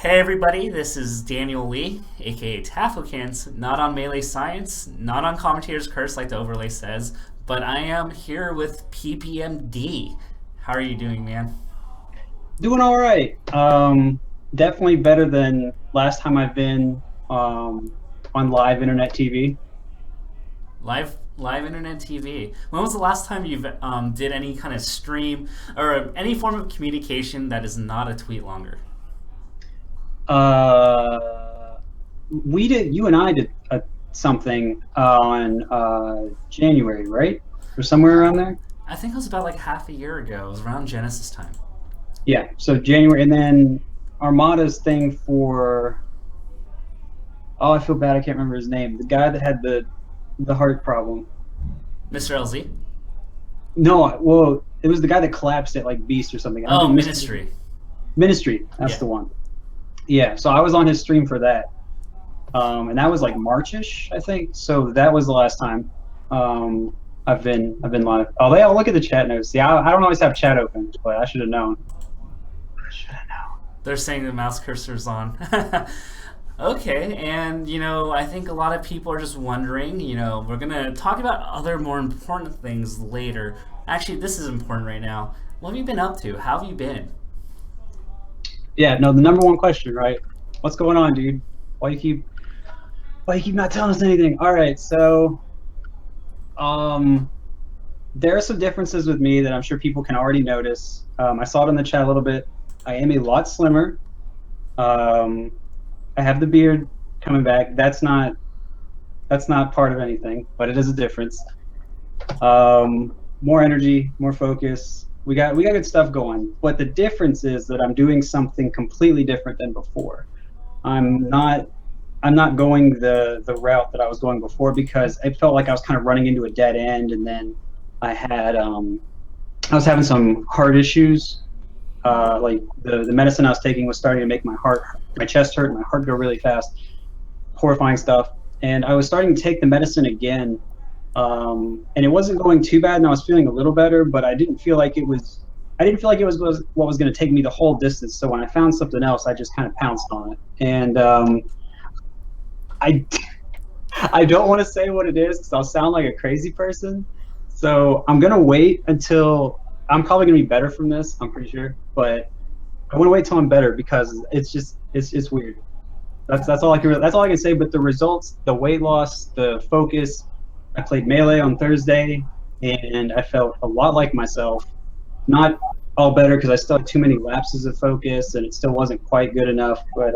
Hey everybody, this is Daniel Lee, aka Tafo, not on Melee Science, not on Commentator's Curse like the overlay says, but I am here with PPMD. How are you doing, man? Doing all right. Definitely better than last time I've been on live internet TV. Live internet TV. When was the last time you've did any kind of stream or any form of communication that is not a tweet longer? Uh, you and I did something on January, right? Or somewhere around there. I think it was about like half a year ago. It was around Genesis time. Yeah, so January, and then Armada's thing for. Oh, I feel bad. I can't remember his name. The guy that had the heart problem. Mr. LZ? No, well, it was the guy that collapsed at like Beast or something. I don't Oh, think Ministry. Ministry. That's Yeah. the one. Yeah, so I was on his stream for that, and that was like Marchish, I think. So that was the last time I've been live. Oh, I'll look at the chat notes. See, I don't always have chat open, but I should have known. I should have known. They're saying the mouse cursor's on. Okay, and I think a lot of people are just wondering, we're gonna talk about other more important things later. Actually, this is important right now. What have you been up to? How have you been? Yeah, no, the number one question, right? What's going on, dude? Why you keep why you keep not telling us anything? All right, so um, there are some differences with me that I'm sure people can already notice. I saw it in the chat a little bit. I am a lot slimmer. Um, I have the beard coming back. That's not part of anything, but it is a difference. More energy, more focus. We got good stuff going. But the difference is that I'm doing something completely different than before. I'm not I'm not going the route that I was going before because it felt like I was kind of running into a dead end, and then I had I was having some heart issues. Like the medicine I was taking was starting to make my chest hurt, and my heart go really fast. Horrifying stuff. And I was starting to take the medicine again, and it wasn't going too bad, and I was feeling a little better, but I didn't feel like it was. I didn't feel like it was what was going to take me the whole distance. So when I found something else, I just kind of pounced on it. And I I don't want to say what it is because I'll sound like a crazy person. So I'm gonna wait until I'm probably gonna be better from this. I'm pretty sure, but I want to wait till I'm better because it's weird. That's all I can say. But the results, the weight loss, the focus. I played melee on Thursday, and I felt a lot like myself. Not all better because I still had too many lapses of focus, and it still wasn't quite good enough. But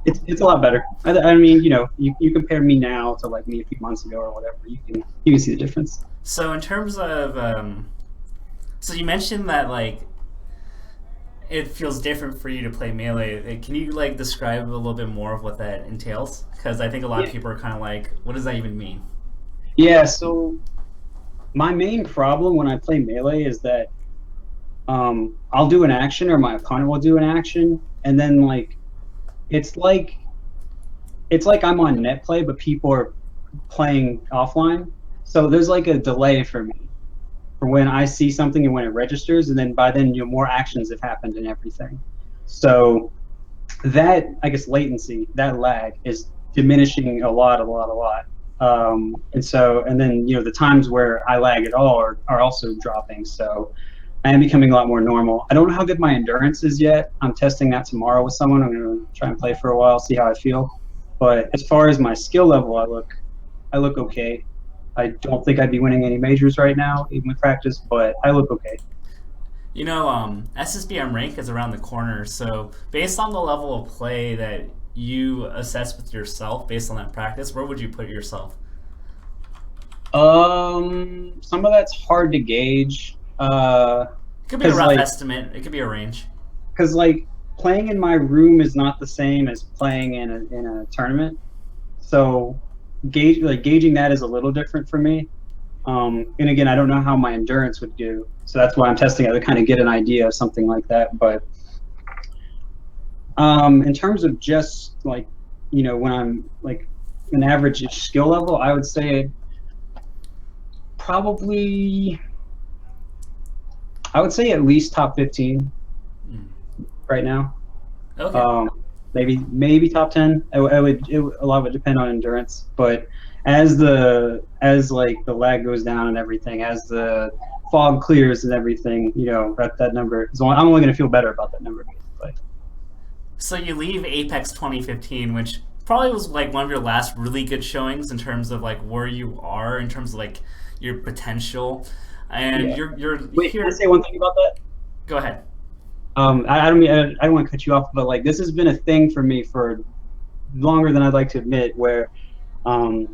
it's a lot better. I mean, you compare me now to like me a few months ago or whatever. You can see the difference. So in terms of, so you mentioned that like it feels different for you to play melee. Can you like describe a little bit more of what that entails? Because I think a lot of Yeah. people are kind of like, what does that even mean? Yeah. So my main problem when I play melee is that I'll do an action or my opponent will do an action, and then like it's like it's like I'm on net play, but people are playing offline. So there's like a delay for me for when I see something and when it registers, and then by then more actions have happened and everything. So that, I guess, latency, that lag is diminishing a lot, a lot, a lot. And then the times where I lag at all are also dropping. So I am becoming a lot more normal. I don't know how good my endurance is yet. I'm testing that tomorrow with someone. I'm going to try and play for a while, see how I feel. But as far as my skill level, I look okay. I don't think I'd be winning any majors right now, even with practice, but I look okay. SSBM rank is around the corner, so based on the level of play that you assess with yourself, based on that practice, where would you put yourself? Some of that's hard to gauge. It could be a Cause rough like, estimate. It could be a range. cause like playing in my room is not the same as playing in a tournament. So gauging that is a little different for me. And again, I don't know how my endurance would do, so that's why I'm testing it to kind of get an idea of something like that. But in terms of just like when I'm like an average skill level, I would say probably I would say at least top 15 Mm. right now. Okay. Maybe top 10. A lot would depend on endurance, but as like the lag goes down and everything, as the fog clears and everything, that number is only, I'm only going to feel better about that number basically. So you leave Apex 2015, which probably was like one of your last really good showings in terms of like where you are in terms of like your potential, and Yeah. you're Wait, here. can I say one thing about that? Go ahead. I don't want to cut you off, but like this has been a thing for me for longer than I'd like to admit, where um,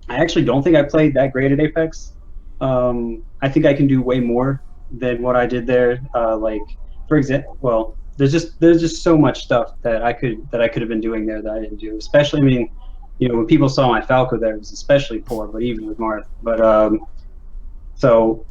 I actually don't think I played that great at Apex. I think I can do way more than what I did there. Like for example, well, there's just so much stuff that I could have been doing there that I didn't do. Especially, I mean, when people saw my Falco there, it was especially poor. But even with Marth, but so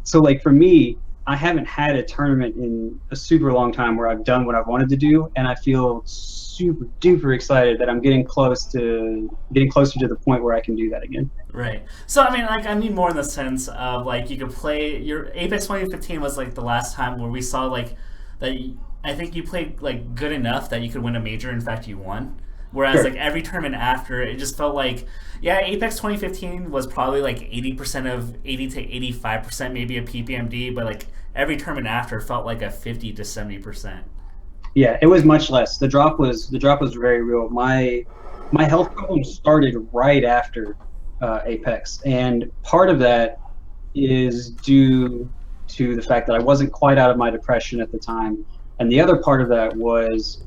so like for me, I haven't had a tournament in a super long time where I've done what I've wanted to do, and I feel super duper excited that I'm getting closer to the point where I can do that again. Right. So I mean, like, I mean more in the sense of like you could play your Apex 2015 was like the last time where we saw like that. I think you played like good enough that you could win a major. In fact, you won. Whereas Sure. like every tournament after, it just felt like yeah, Apex 2015 was probably like 80% of 80 to 85% maybe a PPMD, but like every tournament after felt like a 50 to 70%. Yeah, it was much less. The drop was very real. My health problem started right after Apex, and part of that is due to the fact that I wasn't quite out of my depression at the time, and the other part of that was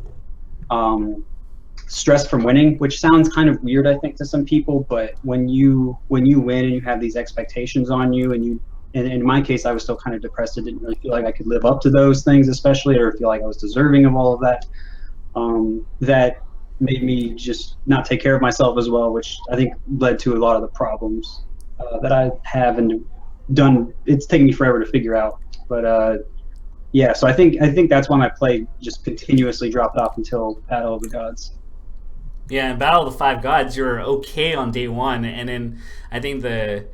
um, stress from winning, which sounds kind of weird, I think, to some people. But when you win and you have these expectations on you, and in my case, I was still kind of depressed. I didn't really feel like I could live up to those things, especially, or feel like I was deserving of all of that. That made me just not take care of myself as well, which I think led to a lot of the problems that I have and done. It's taken me forever to figure out, but yeah. So I think that's why my play just continuously dropped off until Battle of the Gods. Yeah, in Battle of the Five Gods, you're okay on day one, and then I think the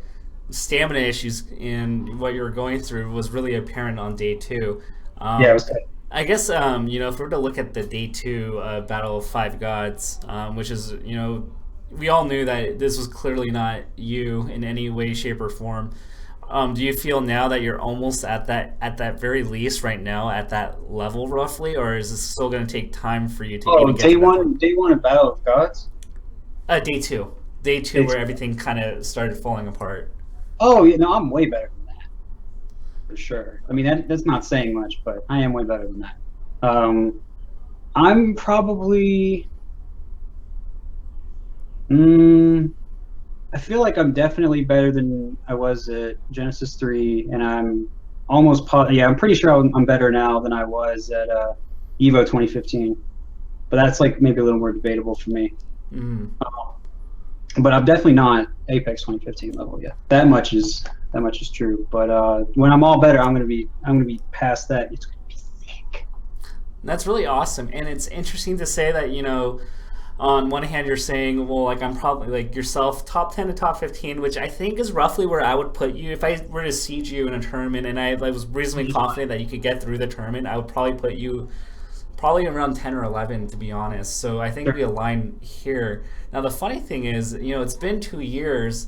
stamina issues in what you were going through was really apparent on day two. Yeah, it Um, was good. I guess if we were to look at the day two Battle of Five Gods, which is we all knew that this was clearly not you in any way, shape, or form. Do you feel now that you're almost at that very least right now at that level roughly, or is this still going to take time for you to Oh, even get to that point? day one of Battle of Gods. Day two, where It's, everything kind of started falling apart. oh, I'm way better than that for sure. I mean, that's not saying much, but I am way better than that. Um, I'm probably. Mm, I feel like I'm definitely better than I was at Genesis 3, and yeah, I'm pretty sure I'm better now than I was at Evo 2015. But that's like maybe a little more debatable for me. Mm. But I'm definitely not Apex 2015 level yet. That much is true. But when I'm all better, I'm gonna be past that. It's gonna be sick. That's really awesome, and it's interesting to say that on one hand you're saying, well, like I'm probably like yourself top 10 to top 15, which I think is roughly where I would put you if I were to siege you in a tournament, and I was reasonably confident that you could get through the tournament. I would probably put you probably around 10 or 11, to be honest. So I think Sure. we align here. Now the funny thing is, it's been 2 years,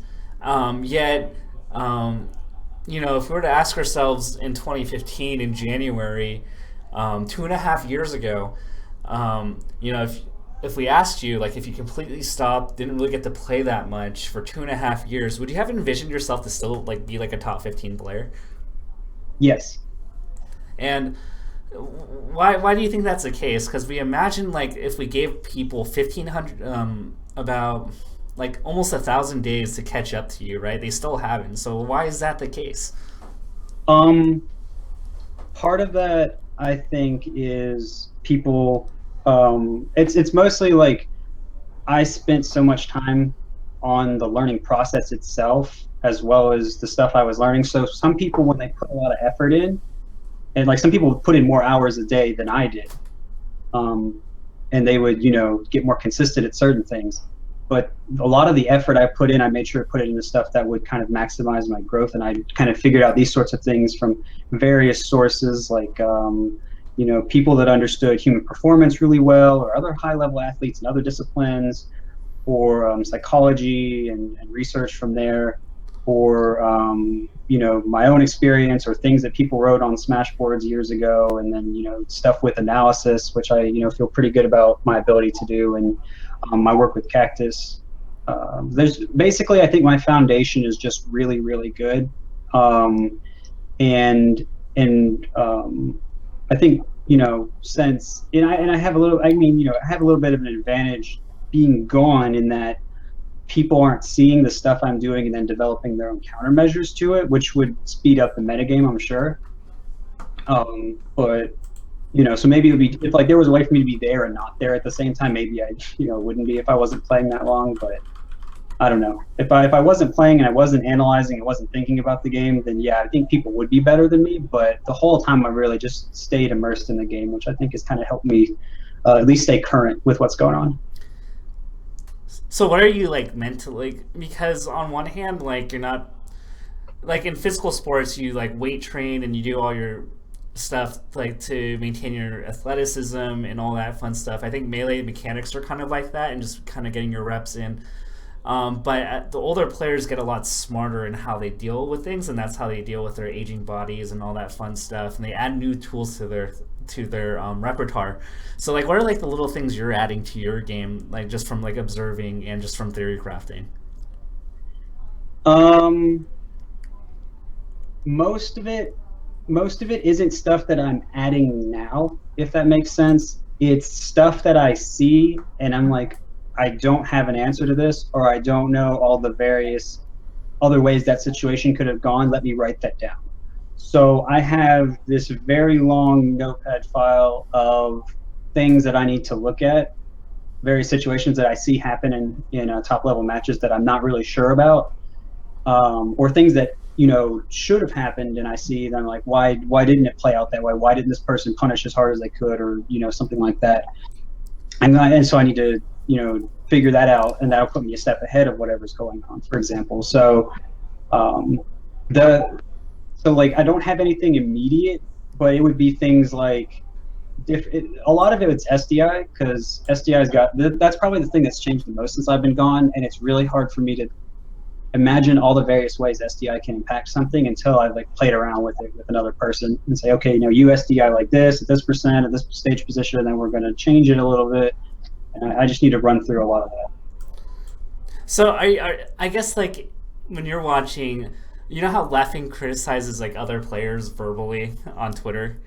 yet if we were to ask ourselves in 2015 in January, 2.5 years ago, if we asked you, like, if you completely stopped, didn't really get to play that much for 2.5 years, would you have envisioned yourself to still like be like a top 15 player? Yes. And why do you think that's the case? Because we imagine like if we gave people 1,500, about like almost 1,000 days to catch up to you, right? They still haven't. So why is that the case? Um, Part of that I think is people. It's mostly like I spent so much time on the learning process itself as well as the stuff I was learning. So some people, when they put a lot of effort in, and like some people put in more hours a day than I did, um, and they would get more consistent at certain things. But a lot of the effort I put in, I made sure to put it into stuff that would kind of maximize my growth, and I kind of figured out these sorts of things from various sources, like people that understood human performance really well, or other high-level athletes in other disciplines, or psychology and research from there, or my own experience, or things that people wrote on Smash boards years ago, and then stuff with analysis, which I feel pretty good about my ability to do, and my work with Cactus. There's basically, I think my foundation is just really, really good, and I think since I have a little, I have a little bit of an advantage being gone in that people aren't seeing the stuff I'm doing and then developing their own countermeasures to it, which would speed up the metagame, I'm sure. But so maybe it would be, if like there was a way for me to be there and not there at the same time, maybe I wouldn't be if I wasn't playing that long. But I don't know. If I wasn't playing and I wasn't analyzing and wasn't thinking about the game, then yeah, I think people would be better than me. But the whole time I really just stayed immersed in the game, which I think has kind of helped me at least stay current with what's going on. So what are you like mentally? Because on one hand, like you're not like in physical sports, you like weight train and you do all your stuff like to maintain your athleticism and all that fun stuff. I think melee mechanics are kind of like that and just kind of getting your reps in. But the older players get a lot smarter in how they deal with things, and that's how they deal with their aging bodies and all that fun stuff. And they add new tools to their repertoire. So, like, what are like the little things you're adding to your game, like just from like observing and just from theory crafting? Most of it isn't stuff that I'm adding now, if that makes sense. It's stuff that I see, and I'm like, I don't have an answer to this, or I don't know all the various other ways that situation could have gone. Let me write that down. So I have this very long notepad file of things that I need to look at, various situations that I see happen in top level matches that I'm not really sure about, or things that should have happened, and I see them like, why didn't it play out that way? Why didn't this person punish as hard as they could, or something like that? And so I need to figure that out, and that'll put me a step ahead of whatever's going on, for example. So like I don't have anything immediate, but it would be things like a lot of it's SDI, because SDI's got that's probably the thing that's changed the most since I've been gone, and it's really hard for me to imagine all the various ways SDI can impact something until I've like played around with it with another person and say, okay, you SDI like this at this percent at this stage position, and then we're going to change it a little bit. And I just need to run through a lot of that. So I guess like when you're watching, how Laughing criticizes like other players verbally on Twitter?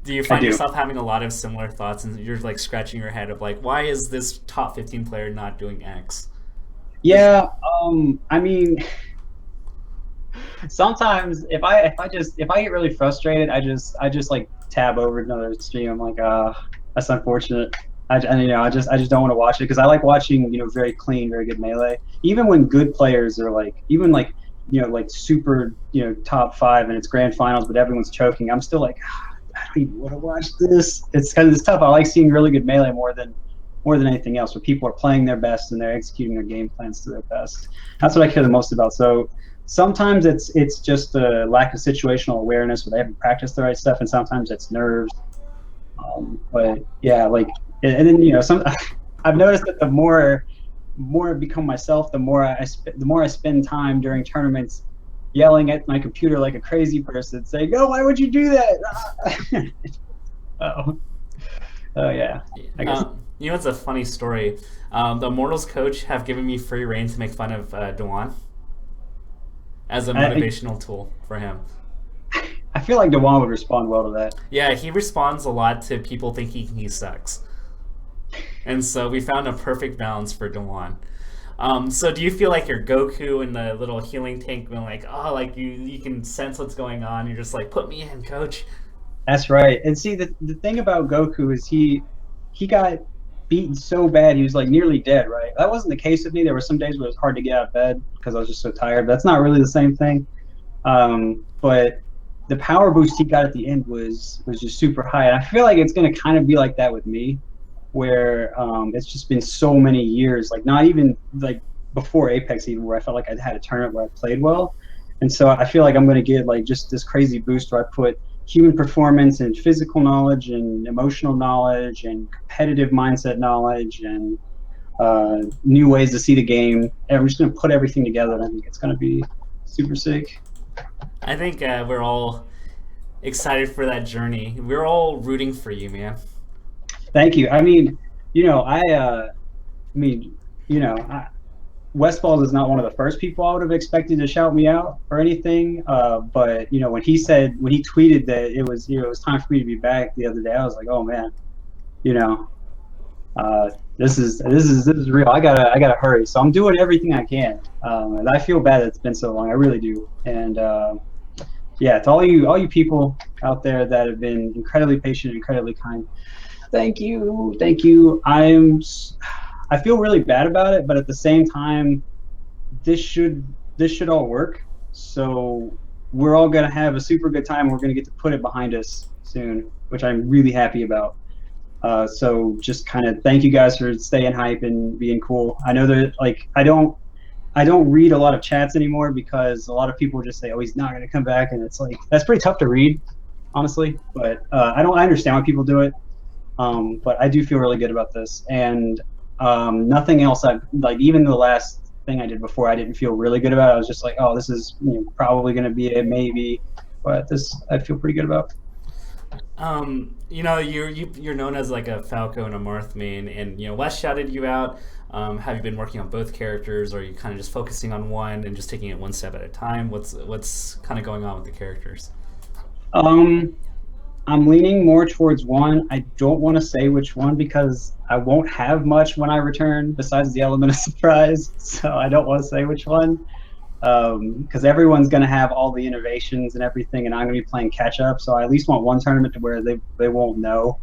Do you find yourself having a lot of similar thoughts, and you're like scratching your head of like, why is this top 15 player not doing X? Yeah, I mean, sometimes if I get really frustrated, I just like tab over another stream. I'm like, that's unfortunate. I just don't want to watch it, because I like watching very clean, very good melee. Even when good players are like, even like like super top 5 and it's grand finals, but everyone's choking, I'm still like, I don't even want to watch this. It's tough. I like seeing really good melee more than anything else, where people are playing their best and they're executing their game plans to their best. That's what I care the most about. So sometimes it's just a lack of situational awareness, where they haven't practiced the right stuff, and sometimes it's nerves. But yeah, like, and then I've noticed that the more I become myself, the more I spend time during tournaments yelling at my computer like a crazy person, saying, "Oh, why would you do that?" Oh yeah. I guess. It's a funny story. The Immortals coach have given me free reign to make fun of Dewan as a motivational tool for him. I feel like Dewan would respond well to that. Yeah, he responds a lot to people thinking he sucks. And so we found a perfect balance for Dewan. So do you feel like you're Goku in the little healing tank, being like, oh, like you can sense what's going on, you're just like, put me in, coach? That's right. And see, the thing about Goku is he got beaten so bad he was like nearly dead, right? That wasn't the case with me. There were some days where it was hard to get out of bed because I was just so tired. That's not really the same thing. But the power boost he got at the end was just super high. And I feel like it's going to kind of be like that with me, where it's just been so many years, like not even like before Apex even, where I felt like I'd had a tournament where I played well. And so I feel like I'm going to get like just this crazy boost where I put human performance and physical knowledge and emotional knowledge and competitive mindset knowledge and new ways to see the game. And we're just going to put everything together, and I think it's going to be super sick. I think we're all excited for that journey. We're all rooting for you, man. Thank you. I mean, Westfalls is not one of the first people I would have expected to shout me out or anything. But when he tweeted that it was time for me to be back the other day, I was like, oh man, this is real. I gotta hurry. So I'm doing everything I can. And I feel bad that it's been so long. I really do. And yeah, to all you people out there that have been incredibly patient, incredibly kind. Thank you. I feel really bad about it, but at the same time, this should all work. So we're all gonna have a super good time. We're gonna get to put it behind us soon, which I'm really happy about. So just kind of thank you guys for staying hype and being cool. I know that I don't read a lot of chats anymore because a lot of people just say, "Oh, he's not gonna come back," and it's like that's pretty tough to read, honestly. But I understand why people do it. But I do feel really good about this, and nothing else. Even the last thing I did before, I didn't feel really good about. I was just like, oh, this is probably going to be it, maybe. But this, I feel pretty good about. You're known as like a Falco and a Marth main, and Wes shouted you out. Have you been working on both characters, or are you kind of just focusing on one and just taking it one step at a time? What's kind of going on with the characters? I'm leaning more towards one. I don't want to say which one because I won't have much when I return besides the element of surprise. So I don't want to say which one because everyone's going to have all the innovations and everything, and I'm going to be playing catch up. So I at least want one tournament to where they won't know,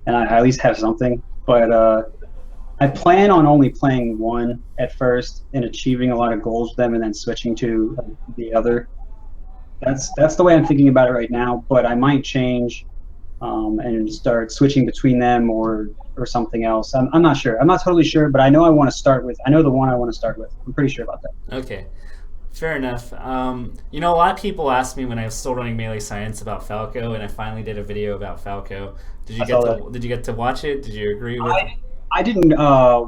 and I at least have something. But I plan on only playing one at first and achieving a lot of goals with them, and then switching to the other. That's the way I'm thinking about it right now, but I might change and start switching between them or something else. I'm not sure. I'm not totally sure, but I know the one I want to start with. I'm pretty sure about that. Okay, fair enough. A lot of people asked me when I was still running Melee Science about Falco, and I finally did a video about Falco. Did you get to watch it? Did you agree with it? I didn't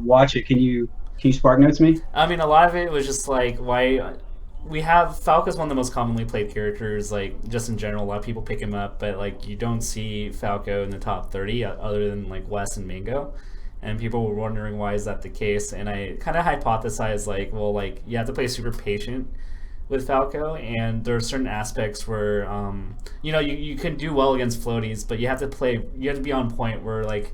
watch it. Can you spark notes me? I mean, a lot of it was just like why. We have Falco's one of the most commonly played characters, like just in general. A lot of people pick him up, but like you don't see Falco in the top 30 other than like Wes and Mango, and people were wondering why is that the case. And I kind of hypothesized you have to play super patient with Falco, and there are certain aspects where you can do well against floaties, but you have to be on point where like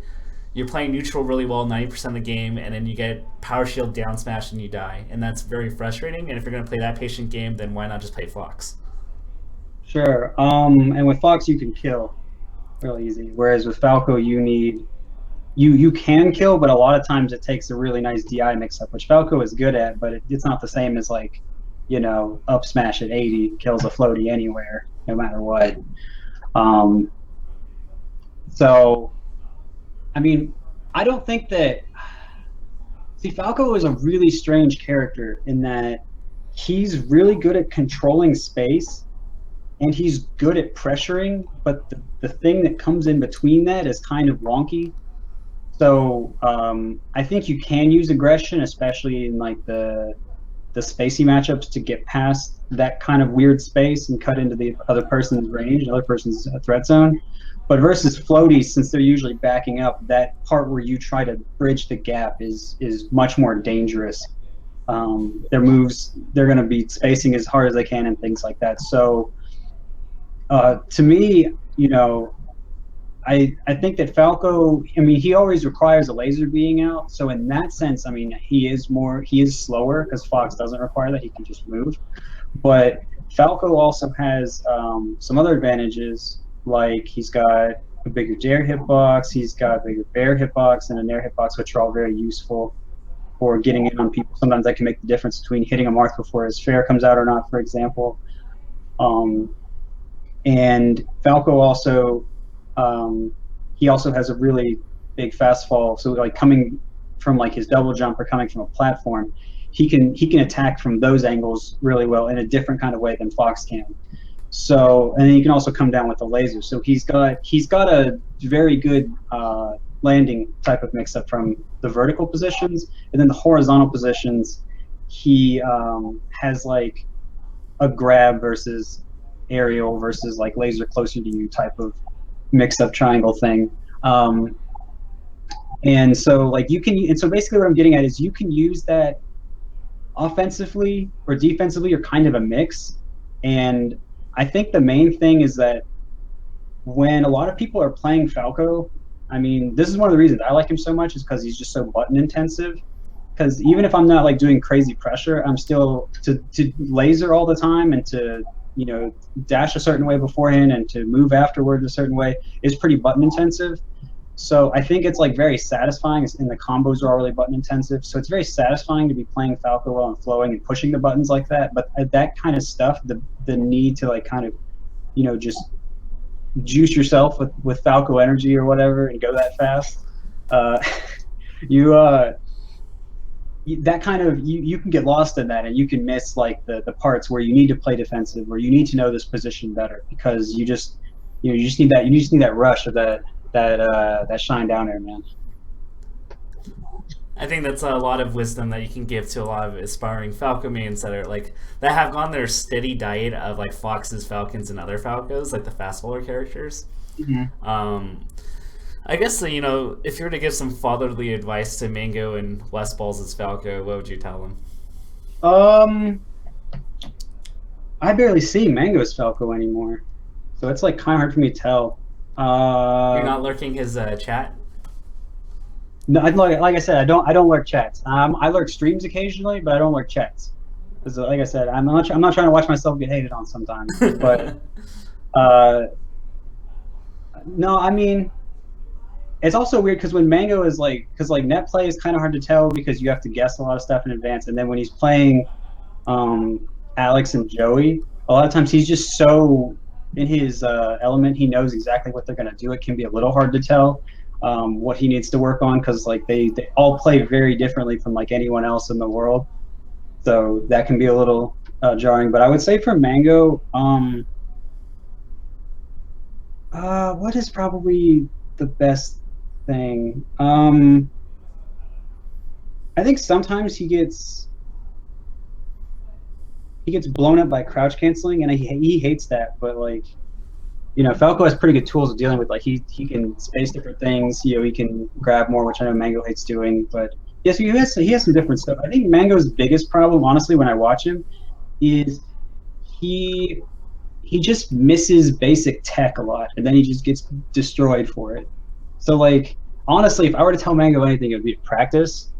you're playing neutral really well 90% of the game, and then you get power shield down smash and you die, and that's very frustrating. And if you're going to play that patient game, then why not just play Fox? Sure. And with Fox you can kill really easy, whereas with Falco you can kill, but a lot of times it takes a really nice DI mix-up, which Falco is good at, but it's not the same as up smash at 80 kills a floaty anywhere, no matter what. So I mean, I don't think that. See, Falco is a really strange character in that he's really good at controlling space, and he's good at pressuring. But the thing that comes in between that is kind of wonky. So I think you can use aggression, especially in like the spacey matchups, to get past that kind of weird space and cut into the other person's range, other person's threat zone. But versus floaties, since they're usually backing up, that part where you try to bridge the gap is much more dangerous. Their moves, they're going to be spacing as hard as they can and things like that. So to me, I think that Falco, he always requires a laser being out. So in that sense, he is slower because Fox doesn't require that. He can just move. But Falco also has some other advantages. Like he's got a bigger dare hitbox, he's got a bigger bear hitbox, and a nair hitbox, which are all very useful for getting in on people. Sometimes that can make the difference between hitting a Marth before his fair comes out or not, for example. And Falco also, he also has a really big fast fall. So like coming from like his double jump or coming from a platform, he can attack from those angles really well in a different kind of way than Fox can. So, and then you can also come down with the laser. So he's got a very good landing type of mix-up from the vertical positions, and then the horizontal positions, he has like a grab versus aerial versus like laser closer to you type of mix-up triangle thing. And so like you can, and so basically what I'm getting at is you can use that offensively or defensively, or kind of a mix. And I think the main thing is that when a lot of people are playing Falco, I mean, this is one of the reasons I like him so much, is because he's just so button intensive. Because even if I'm not like doing crazy pressure, I'm still to laser all the time and to, you know, dash a certain way beforehand and to move afterward a certain way is pretty button intensive. So I think it's like very satisfying, and the combos are all really button intensive. So it's very satisfying to be playing Falco well and flowing and pushing the buttons like that. But that kind of stuff, the need to like kind of, you know, just juice yourself with Falco energy or whatever and go that fast, that kind of you can get lost in that, and you can miss like the parts where you need to play defensive, or you need to know this position better, because you just need that rush of that shine down there, man. I think that's a lot of wisdom that you can give to a lot of aspiring Falco mains that are like that have gone their steady diet of like Foxes, Falcons, and other Falcos, like the fast bowler characters. Mm-hmm. I guess, you know, if you were to give some fatherly advice to Mango and West Balls' Falco, what would you tell them? I barely see Mango's Falco anymore, so it's like kind of hard for me to tell. You're not lurking his chat? No, like I said, I don't lurk chats. I lurk streams occasionally, but I don't lurk chats. Because, like I said, I'm not trying to watch myself get hated on sometimes. But no, I mean, it's also weird because when Mango is like, because like net play is kind of hard to tell because you have to guess a lot of stuff in advance, and then when he's playing Alex and Joey, a lot of times he's just so in his element, he knows exactly what they're going to do. It can be a little hard to tell what he needs to work on, because like they all play very differently from like anyone else in the world, so that can be a little jarring. But I would say for Mango, what is probably the best thing? I think sometimes he gets blown up by crouch canceling, and he hates that. But like, you know, Falco has pretty good tools of dealing with, like he can space different things. You know, he can grab more, which I know Mango hates doing. But yes, he has some different stuff. I think Mango's biggest problem, honestly, when I watch him, is he just misses basic tech a lot, and then he just gets destroyed for it. So like, honestly, if I were to tell Mango anything, it would be to practice,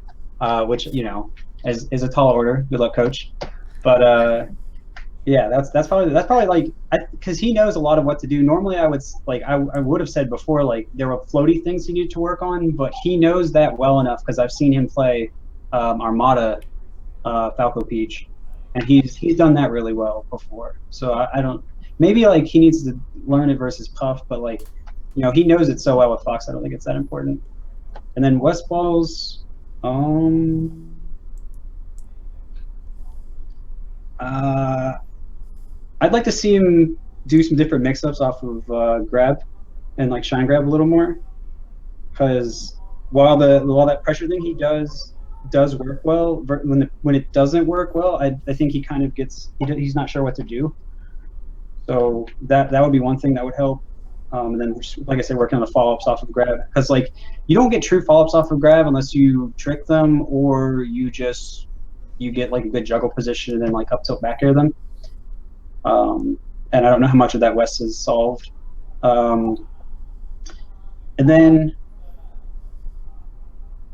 which, you know, is a tall order. Good luck, coach. But yeah, that's probably like, because he knows a lot of what to do. Normally, I would have said before, like there were floaty things he needed to work on, but he knows that well enough because I've seen him play Armada Falco Peach, and he's done that really well before. So I don't, maybe like he needs to learn it versus Puff, but like, you know, he knows it so well with Fox. I don't think it's that important. And then West Balls, I'd like to see him do some different mix-ups off of grab and like shine grab a little more, because while that pressure thing he does work well, when it doesn't work well, I think he kind of he's not sure what to do. So that would be one thing that would help. And then, like I said, working on the follow-ups off of grab, because like you don't get true follow-ups off of grab unless you trick them, or you get like a good juggle position and then like up tilt back air them. And I don't know how much of that West has solved. And then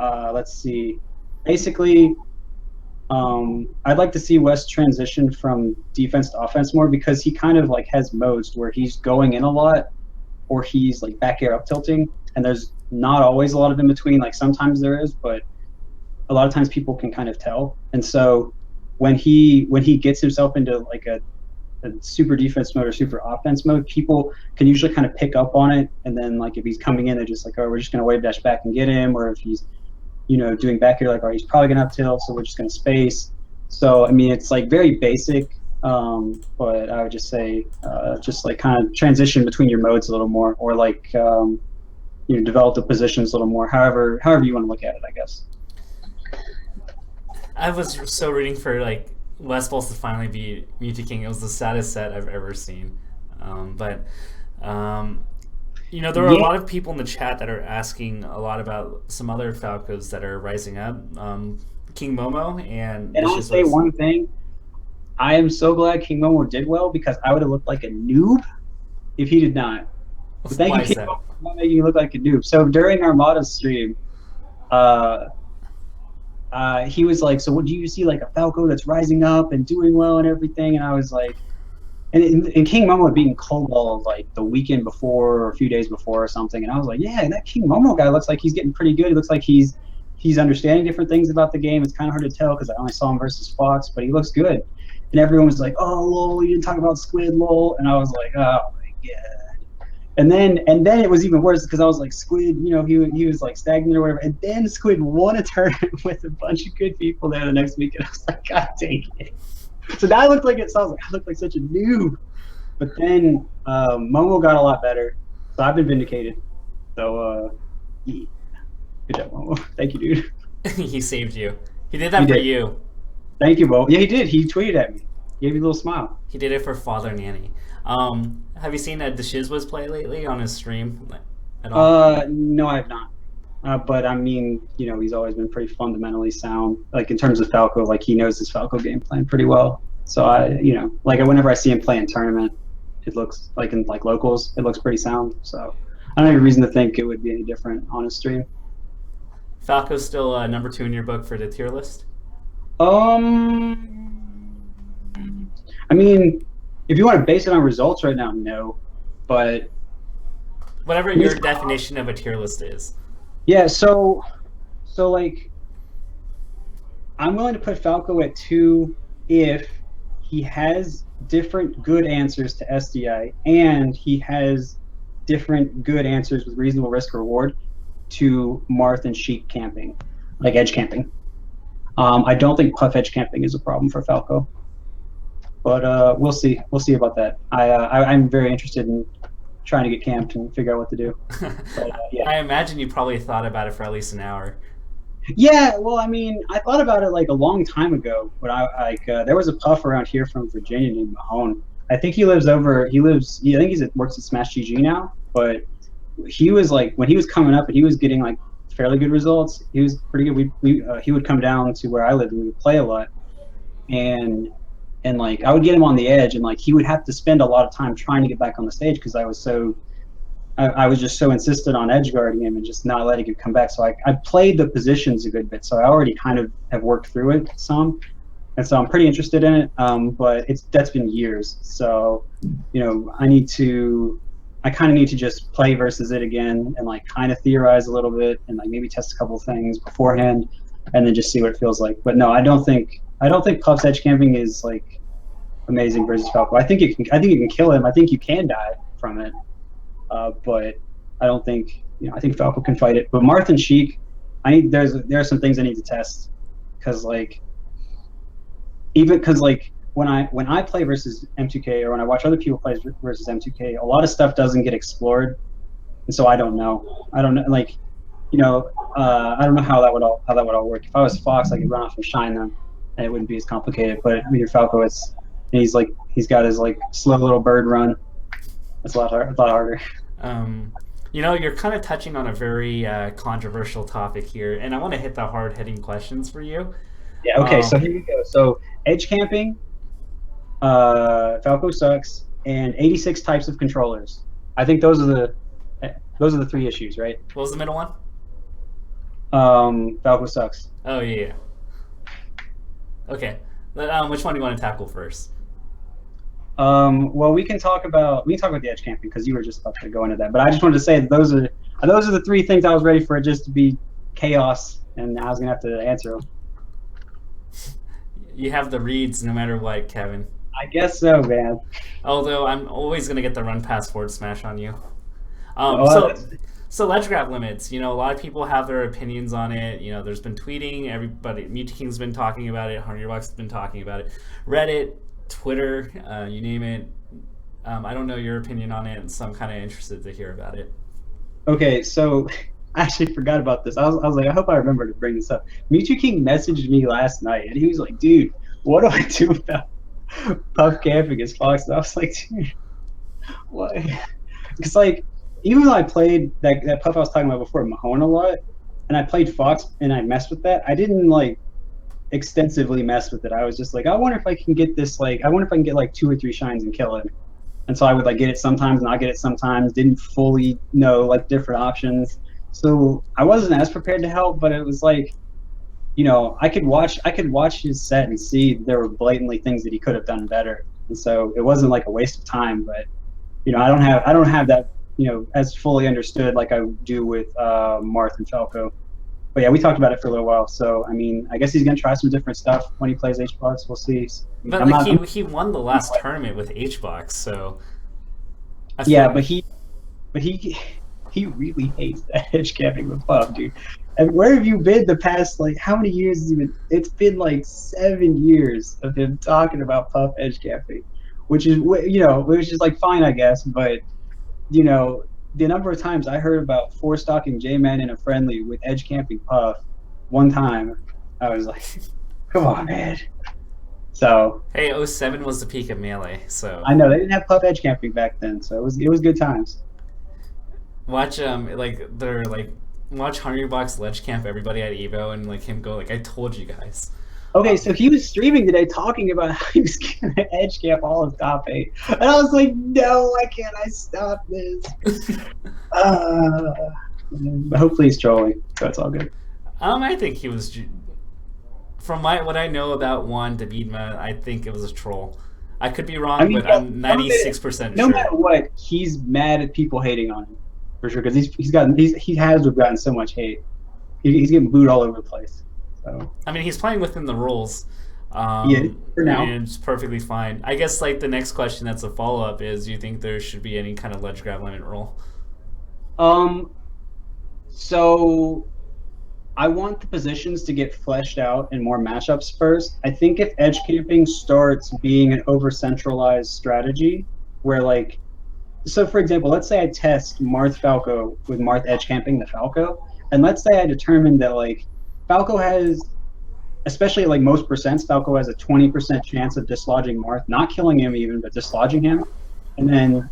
let's see. Basically, I'd like to see West transition from defense to offense more, because he kind of like has modes where he's going in a lot, or he's like back air up tilting, and there's not always a lot of in between. Like sometimes there is, but a lot of times people can kind of tell. And so when he gets himself into like a super defense mode or super offense mode, people can usually kind of pick up on it. And then like if he's coming in, they're just like, oh, we're just gonna wave dash back and get him. Or if he's, you know, doing back here, like, oh, he's probably gonna up tilt, so we're just gonna space. So I mean, it's like very basic But I would just say, just like kind of transition between your modes a little more, or like develop the positions a little more. However you want to look at it, I guess. I was so rooting for like Westpulse to finally be Mewtwo King. It was the saddest set I've ever seen. But there are a lot of people in the chat that are asking a lot about some other Falcos that are rising up. King Momo and I'll say one thing. I am so glad King Momo did well, because I would have looked like a noob if he did not. But thank you, King Momo, for not making you look like a noob. So during Armada's stream, he was like, "So, what do you see, like a Falco that's rising up and doing well and everything?" And I was like, and King Momo had beaten Cobalt like the weekend before or a few days before or something, and I was like, "Yeah, that King Momo guy looks like he's getting pretty good. He looks like he's understanding different things about the game. It's kind of hard to tell because I only saw him versus Fox, but he looks good." And everyone was like, "Oh, lol, you didn't talk about Squid, lol." And I was like, "Oh my god." And then it was even worse, because I was like, Squid, he was like stagnant or whatever. And then Squid won a tournament with a bunch of good people there the next week, and I was like, God dang it. So that looked like it. So I was like, I looked like such a noob. But then Momo got a lot better, so I've been vindicated. So yeah. Good job, Momo. Thank you, dude. He saved you. He did that for you. Thank you, Bo. Yeah, he did. He tweeted at me. He gave me a little smile. He did it for Father Nanny. Have you seen the Shizwas play lately on his stream at all? No, I have not. But I mean, he's always been pretty fundamentally sound. Like in terms of Falco, like he knows his Falco game plan pretty well. So like whenever I see him play in tournament, it looks like in like locals, it looks pretty sound. So I don't have any reason to think it would be any different on his stream. Falco's still number 2 in your book for the tier list? I mean, if you want to base it on results right now, no. But whatever your definition of a tier list is. Yeah, so like I'm willing to put Falco at 2 if he has different good answers to SDI and he has different good answers with reasonable risk reward to Marth and Sheik camping, like edge camping. I don't think puff edge camping is a problem for Falco, but we'll see. We'll see about that. I'm very interested in trying to get camped and figure out what to do. But, yeah. I imagine you probably thought about it for at least an hour. Yeah, well, I mean, I thought about it like a long time ago. But there was a puff around here from Virginia named Mahone. I think he lives. I think works at Smash GG now. But he was like, when he was coming up and he was getting like fairly good results, he was pretty good. He would come down to where I lived and we would play a lot, and like I would get him on the edge, and like he would have to spend a lot of time trying to get back on the stage because I was just so insistent on edge guarding him and just not letting him come back. So I played the positions a good bit, so I already kind of have worked through it some, and so I'm pretty interested in it. But that's been years, so I kind of need to just play versus it again and like kind of theorize a little bit and like maybe test a couple of things beforehand and then just see what it feels like. But no, I don't think Puff's edge camping is like amazing versus Falco. I think you can kill him. I think you can die from it. But I don't think I think Falco can fight it. But Marth and Sheik, there are some things I need to test because when I play versus M2K or when I watch other people play versus M2K, a lot of stuff doesn't get explored, and so I don't know. I don't know how that would all work. If I was Fox, I could run off and shine them, and it wouldn't be as complicated. But with your Falco, he's got his like slow little bird run. It's a lot harder. You're kind of touching on a very controversial topic here, and I want to hit the hard-hitting questions for you. Yeah. Okay. So here we go. So edge camping. Falco sucks, and 86 types of controllers. I think those are the 3 issues, right? What was the middle one? Falco sucks. Oh yeah. Okay. Which one do you want to tackle first? Well, we can talk about the edge camping because you were just about to go into that. But I just wanted to say that those are the 3 things I was ready for it just to be chaos, and I was gonna have to answer them. You have the reads no matter what, Kevin. I guess so, man. Although I'm always going to get the run pass forward smash on you. So ledge grab limits. A lot of people have their opinions on it. There's been tweeting. Everybody, Mewtwo King's been talking about it. Hunterbox has been talking about it. Reddit, Twitter, you name it. I don't know your opinion on it, so I'm kind of interested to hear about it. Okay, so I actually forgot about this. I was like, I hope I remember to bring this up. Mewtwo King messaged me last night, and he was like, "Dude, what do I do about Puff camping as Fox?" And I was like, "Dude, what?" Because like, even though I played that Puff I was talking about before, Mahone a lot, and I played Fox and I messed with that, I didn't like extensively mess with it. I was just like, I wonder if I can get this. Like, I wonder if I can get like 2 or 3 shines and kill him. And so I would like get it sometimes, not get it sometimes. Didn't fully know like different options. So I wasn't as prepared to help, but it was like, I could watch his set and see there were blatantly things that he could have done better. And so it wasn't like a waste of time. But I don't have that as fully understood like I do with Marth and Falco. But yeah, we talked about it for a little while. So I mean, I guess he's gonna try some different stuff when he plays HBox. We'll see. But I'm like not. he won the last tournament with HBox, so I feel Yeah, like but he really hates that edge camping with Puff, dude. And where have you been the past like how many years has he been? It's been like 7 years of him talking about Puff edge camping, which is like fine, I guess. But you know, the number of times I heard about four stocking J-Man in a friendly with edge camping Puff, one time, I was like, come on, man. So hey, '07 was the peak of Melee, so I know they didn't have Puff edge camping back then, so it was good times. watch watch Hungrybox ledge camp everybody at Evo and like him go like I told you guys. Okay, so he was streaming today talking about how he was going to edge camp all of top 8. And I was like, no, why can't I stop this? But hopefully he's trolling, so it's all good. I think he was from what I know about Juan Davidma, I think it was a troll. I could be wrong, I mean, but I'm 96% no sure. matter what, he's mad at people hating on him, for sure, because he has gotten so much hate. He's getting booed all over the place. So I mean, he's playing within the rules. yeah, for now. And it's perfectly fine. I guess like the next question that's a follow up is: do you think there should be any kind of ledge grab limit rule? So I want the positions to get fleshed out in more matchups first. I think if edge camping starts being an over centralized strategy, where like, so for example, let's say I test Marth Falco with Marth edge camping the Falco, and let's say I determine that like Falco has, especially at like most percents, Falco has a 20% chance of dislodging Marth, not killing him even, but dislodging him. And then,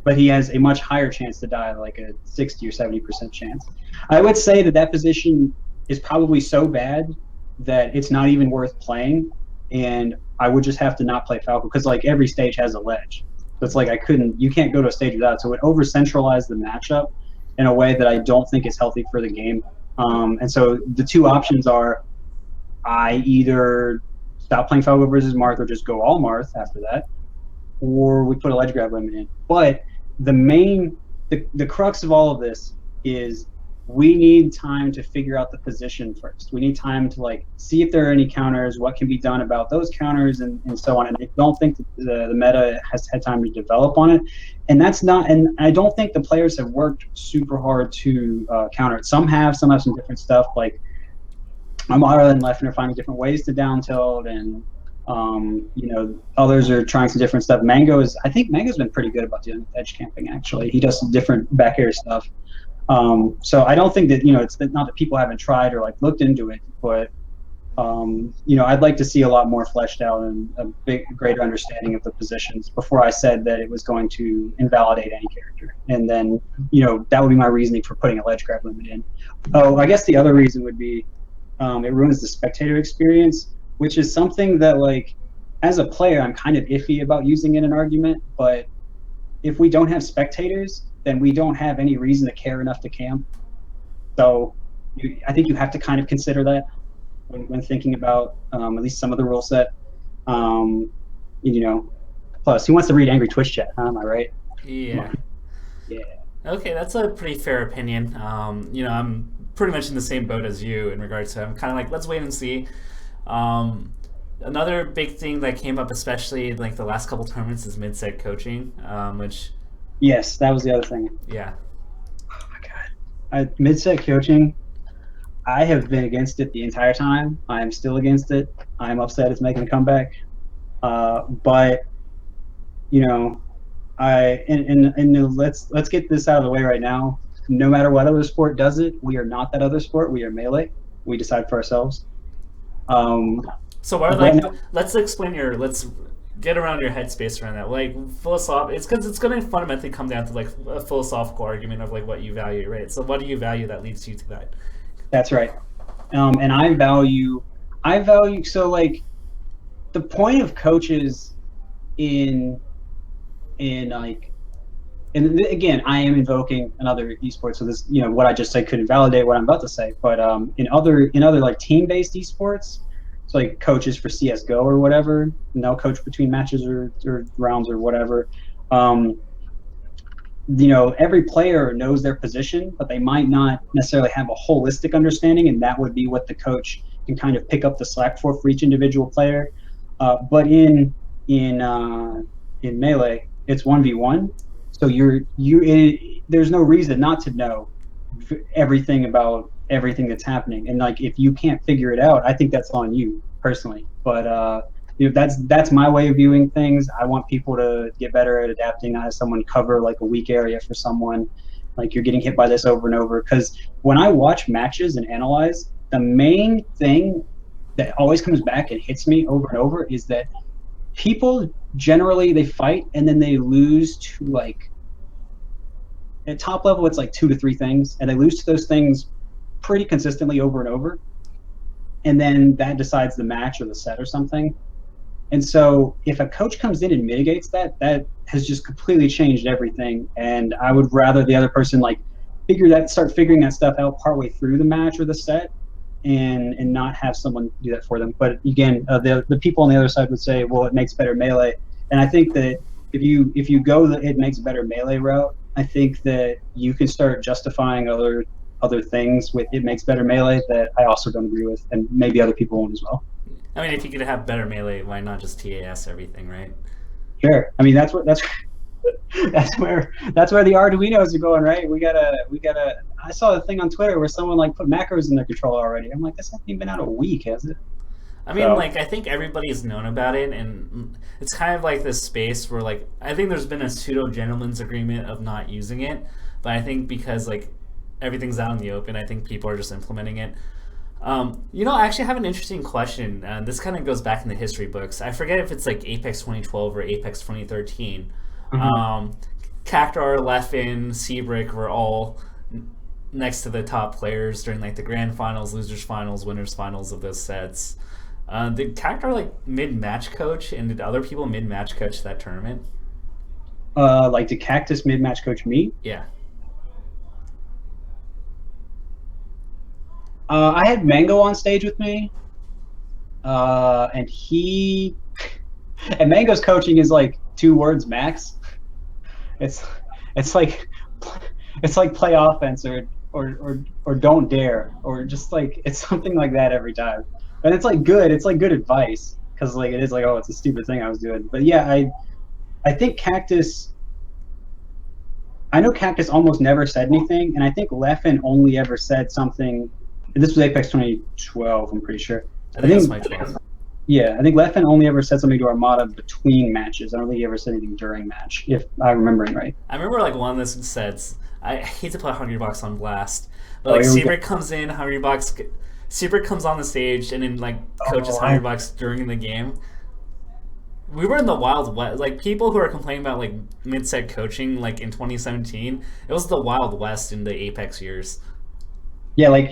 but he has a much higher chance to die, like a 60 or 70% chance. I would say that position is probably so bad that it's not even worth playing. And I would just have to not play Falco because like every stage has a ledge. So it's like you can't go to a stage without it. So it over centralized the matchup in a way that I don't think is healthy for the game. And so the two options are I either stop playing Falco versus Marth or just go all Marth after that, or we put a ledge grab limit in. But the crux of all of this is we need time to figure out the position first. We need time to like see if there are any counters, what can be done about those counters, and so on. And I don't think that the meta has had time to develop on it. And I don't think the players have worked super hard to counter it. Some have some different stuff, like Armada and Leffen are finding different ways to down tilt, and others are trying some different stuff. I think Mango's been pretty good about doing edge camping, actually. He does some different back air stuff. So I don't think that, it's not that people haven't tried or like looked into it, but I'd like to see a lot more fleshed out and a greater understanding of the positions before I said that it was going to invalidate any character. And then, that would be my reasoning for putting a ledge grab limit in. Oh, I guess the other reason would be it ruins the spectator experience, which is something that, like, as a player, I'm kind of iffy about using in an argument, but if we don't have spectators, then we don't have any reason to care enough to camp. So I think you have to kind of consider that when thinking about at least some of the rule set. Plus, who wants to read angry Twitch chat? Huh? Am I right? Yeah. Yeah. Okay, that's a pretty fair opinion. I'm pretty much in the same boat as you in regards to I'm kind of like, let's wait and see. Another big thing that came up, especially like the last couple tournaments, is mid-set coaching, which... Yes, that was the other thing. Yeah. Oh my god. Mid-set coaching, I have been against it the entire time. I am still against it. I am upset it's making a comeback. But you know, and let's get this out of the way right now. No matter what other sport does it, we are not that other sport. We are Melee. We decide for ourselves. Um, So what are but like? no, Let's explain your. Let's get around your headspace around that. Like philosoph. It's because it's going to fundamentally come down to like a philosophical argument of like what you value, right? So what do you value that leads you to that? that's right. And I value. So like the point of coaches in like, and again, I am invoking another esports, so this, what I just said couldn't validate what I'm about to say. But in other like team-based esports, it's like coaches for CS:GO or whatever, and they'll coach between matches or rounds or whatever. Um, every player knows their position, but they might not necessarily have a holistic understanding, and that would be what the coach can kind of pick up the slack for each individual player. But in Melee, it's 1v1, so there's no reason not to know everything about everything that's happening, and like if you can't figure it out, I think that's on you personally. But that's my way of viewing things. I want people to get better at adapting, not have someone cover like a weak area for someone, like you're getting hit by this over and over. Because when I watch matches and analyze, the main thing that always comes back and hits me over and over is that people generally, they fight and then they lose to, like, at top level it's like 2 to 3 things, and they lose to those things pretty consistently over and over, and then that decides the match or the set or something. And so if a coach comes in and mitigates that, that has just completely changed everything. And I would rather the other person like start figuring that stuff out partway through the match or the set, and not have someone do that for them. But again, the people on the other side would say, well, it makes better Melee. And I think that if you go the it makes better Melee route, I think that you can start justifying other things with it makes better Melee that I also don't agree with, and maybe other people won't as well. I mean, if you could have better melee, why not just TAS everything, right? Sure. I mean, that's where the Arduinos are going, right? We gotta. I saw a thing on Twitter where someone like put macros in their controller already. I'm like, this hasn't even been out a week, has it? I mean, So like, I think everybody's known about it, and it's kind of like this space where, like, I think there's been a pseudo gentleman's agreement of not using it, but I think because, like, everything's out in the open, I think people are just implementing it. I actually have an interesting question. This kind of goes back in the history books. I forget if it's like Apex 2012 or Apex 2013. mhm. Cactar, Leffen, Seabrick were all next to the top players during like the grand finals, losers finals, winners finals of those sets. Did Cactar like mid-match coach, and did other people mid-match coach that tournament? Like did Cactus mid-match coach me? Yeah. I had Mango on stage with me, and and Mango's coaching is like 2 words max. It's it's like it's like play offense or don't dare, or just like it's something like that every time. And it's like good. It's like good advice, because like it is like, oh, it's a stupid thing I was doing. But yeah, I think Cactus. I know Cactus almost never said anything, and I think Leffen only ever said something. This was Apex 2012, I'm pretty sure. I I think that's think, my 12. yeah, I think Leffen only ever said something to Armada between matches. I don't think he ever said anything during match, if I'm remembering right. I remember like one of those sets. I hate to put Hungrybox on blast, but Oh, like here we go. Seabrick comes in, Seabrick comes on the stage and then like coaches Oh, Hungrybox during the game. We were in the Wild West. Like people who are complaining about like mid-set coaching, like in 2017, it was the Wild West in the Apex years. yeah, like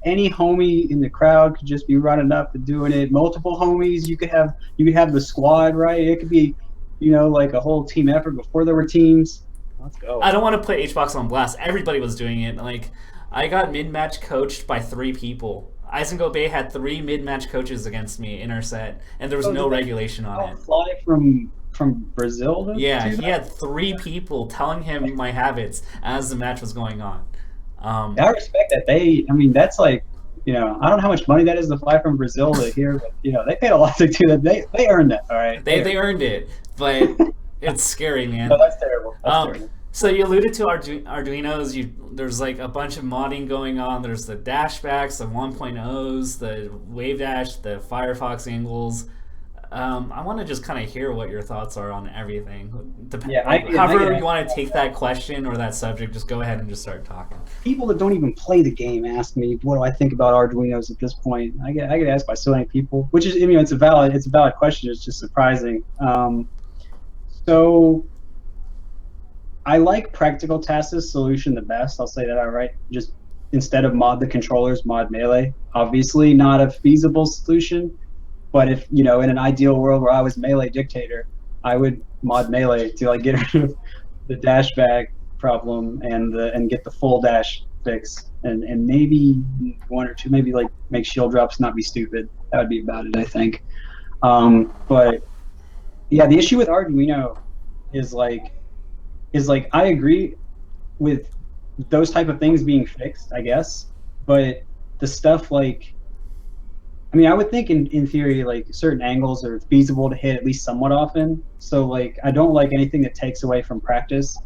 any homie in the crowd could just be running up and doing it. Multiple homies, you could have the squad, right? It could be, like a whole team effort before there were teams. Let's go. I don't want to put HBox on blast. Everybody was doing it. Like I got mid-match coached by 3 people. Eisengo Bay had 3 mid-match coaches against me in our set, and there was Oh, no did they regulation on it. fly from Brazil to Yeah, do he that? had 3 people telling him my habits as the match was going on. I respect that. I mean, that's like, I don't know how much money that is to fly from Brazil to here, but they paid a lot to do that. They earned that, all right. They earned it, but it's scary, man. No, that's terrible. That's terrible. So you alluded to Arduinos. There's like a bunch of modding going on. There's the dashbacks, the 1.0s, the wave dash, the Firefox angles. I want to just kind of hear what your thoughts are on everything. Yeah, However you want to take that question or that subject, just go ahead and just start talking. people that don't even play the game ask me what do I think about Arduinos at this point. I get asked by so many people, which is, it's a valid question. It's just surprising. So I like Practical Task's solution the best. I'll say that outright. Just instead of mod the controllers, mod Melee. Obviously not a feasible solution, but if, in an ideal world where I was Melee Dictator, I would mod Melee to like get rid of the dash bag problem and get the full dash fix, and maybe one or two, maybe like make shield drops not be stupid. That would be about it, I think. But yeah, the issue with Arduino is like I agree with those type of things being fixed, I guess, but the stuff like, I would think in theory, like certain angles are feasible to hit at least somewhat often. So like, I don't like anything that takes away from practice.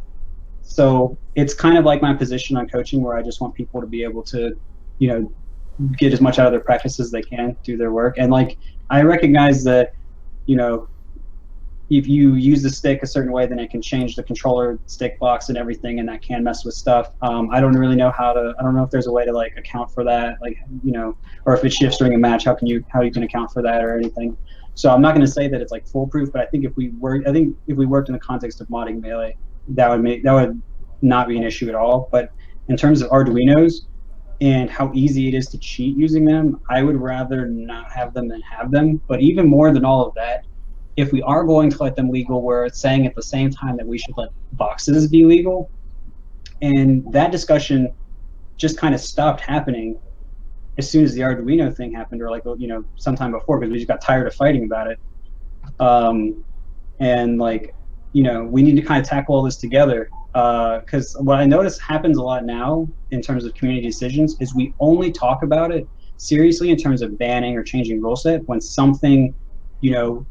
So it's kind of like my position on coaching, where I just want people to be able to, get as much out of their practice as they can, do their work. And like, I recognize that, if you use the stick a certain way, then it can change the controller stick box and everything, and that can mess with stuff. I don't really know I don't know if there's a way to like account for that, like, or if it shifts during a match, how you can account for that or anything. So I'm not going to say that it's like foolproof, but I think if we worked in the context of modding Melee, that would not be an issue at all. But in terms of Arduinos and how easy it is to cheat using them, I would rather not have them than have them. But even more than all of that, if we are going to let them legal, we're saying at the same time that we should let boxes be legal. And that discussion just kind of stopped happening as soon as the Arduino thing happened, or like, sometime before, because we just got tired of fighting about it. And like, we need to kind of tackle all this together. Because what I notice happens a lot now in terms of community decisions is we only talk about it seriously in terms of banning or changing rule set when something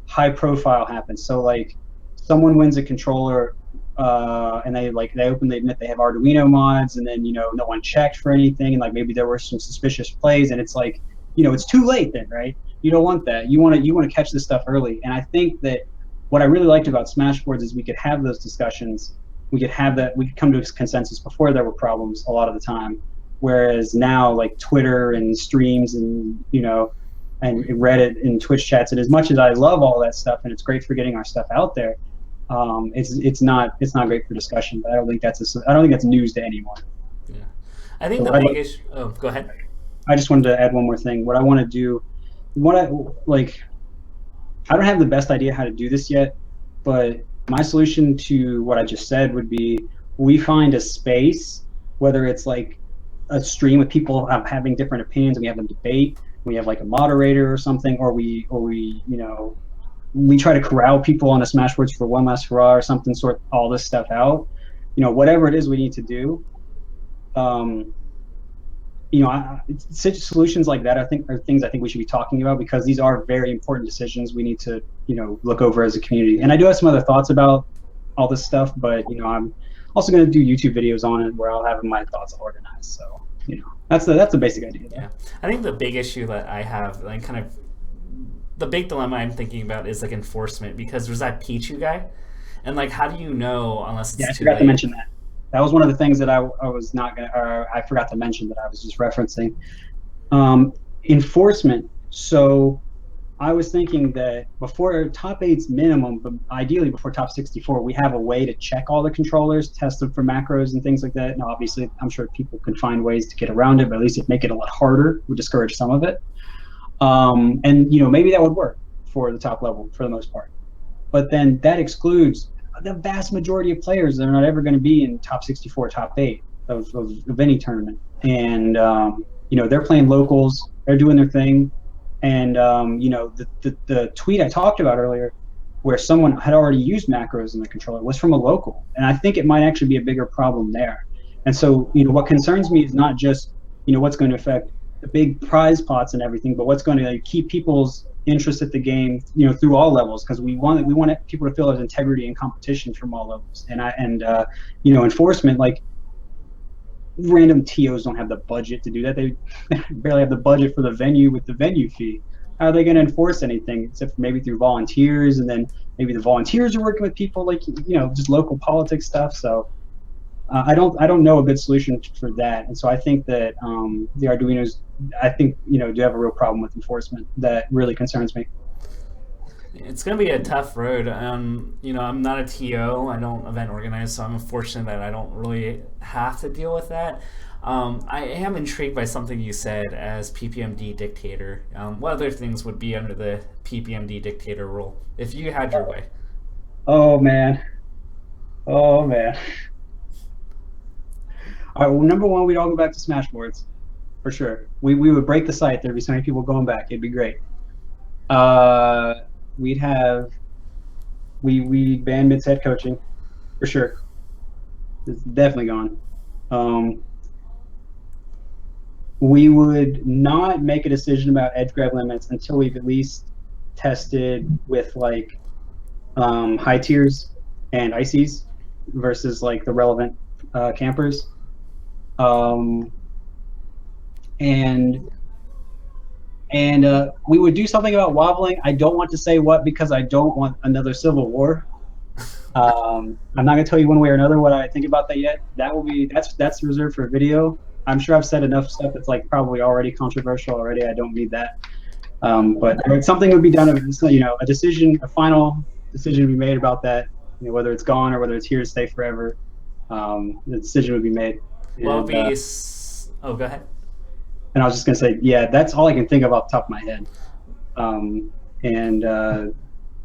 high profile happens. So like someone wins a controller and they openly admit they have Arduino mods, and then no one checked for anything, and like maybe there were some suspicious plays, and it's like it's too late then, right? You don't want that. You want to catch this stuff early. And I think that what I really liked about Smashboards is we could have those discussions. We could come to a consensus before there were problems a lot of the time, whereas now like Twitter and streams and and Reddit and Twitch chats, and as much as I love all that stuff and it's great for getting our stuff out there, it's not great for discussion. But I don't think that's news to anyone. Yeah, I think the big issue. Oh, go ahead. I just wanted to add one more thing. What I want to do, I don't have the best idea how to do this yet, but my solution to what I just said would be we find a space, whether it's like a stream with people having different opinions and we have a debate. We have like a moderator or something, or we try to corral people on the Smashboards for one last hurrah or something, sort all this stuff out. Whatever it is we need to do. Solutions like that, I think, are things I think we should be talking about, because these are very important decisions we need to look over as a community. And I do have some other thoughts about all this stuff, but I'm also going to do YouTube videos on it where I'll have my thoughts organized. So that's the basic idea. Yeah, I think the big issue that I have, like kind of the big dilemma I'm thinking about, is like enforcement, because there's that Pichu guy, and like how do you know unless it's too late? I forgot to mention that. That was one of the things that I was not gonna, or I forgot to mention that I was just referencing. Enforcement. So I was thinking that before top 8's minimum, but ideally before top 64, we have a way to check all the controllers, test them for macros and things like that. Now, obviously, I'm sure people can find ways to get around it, but at least it'd make it a lot harder, would discourage some of it. And maybe that would work for the top level for the most part. But then that excludes the vast majority of players that are not ever going to be in top 64, top 8 of any tournament. And, they're playing locals, they're doing their thing. And, the tweet I talked about earlier, where someone had already used macros in the controller, was from a local. And I think it might actually be a bigger problem there. And so, what concerns me is not just, what's going to affect the big prize pots and everything, but what's going to keep people's interest at the game, through all levels, because we want people to feel there's integrity and competition from all levels. And enforcement, like random TOs don't have the budget to do that. They barely have the budget for the venue with the venue fee. how are they going to enforce anything except for maybe through volunteers, and then maybe the volunteers are working with people like just local politics stuff. So I don't know a good solution for that, and so I think that the Arduinos, I think do have a real problem with enforcement that really concerns me. It's going to be a tough road. I'm not a TO. I don't event organize, so I'm fortunate that I don't really have to deal with that. I am intrigued by something you said as PPMD dictator. What other things would be under the PPMD dictator rule if you had your way? Oh man, oh man. All right, well, number one, we'd all go back to Smashboards for sure. We would break the site. There'd be so many people going back. It'd be great. We'd have we ban mid-set coaching for sure. It's definitely gone. We would not make a decision about edge grab limits until we've at least tested with like high tiers and ices versus like the relevant campers. And we would do something about wobbling. I don't want to say what because I don't want another civil war. I'm not going to tell you one way or another what I think about that yet. That's reserved for a video. I'm sure I've said enough stuff that's like probably already controversial already. I don't need that. But something would be done. A final decision would be made about that. Whether it's gone or whether it's here to stay forever. The decision would be made. Well, go ahead. And I was just going to say, yeah, that's all I can think of off the top of my head.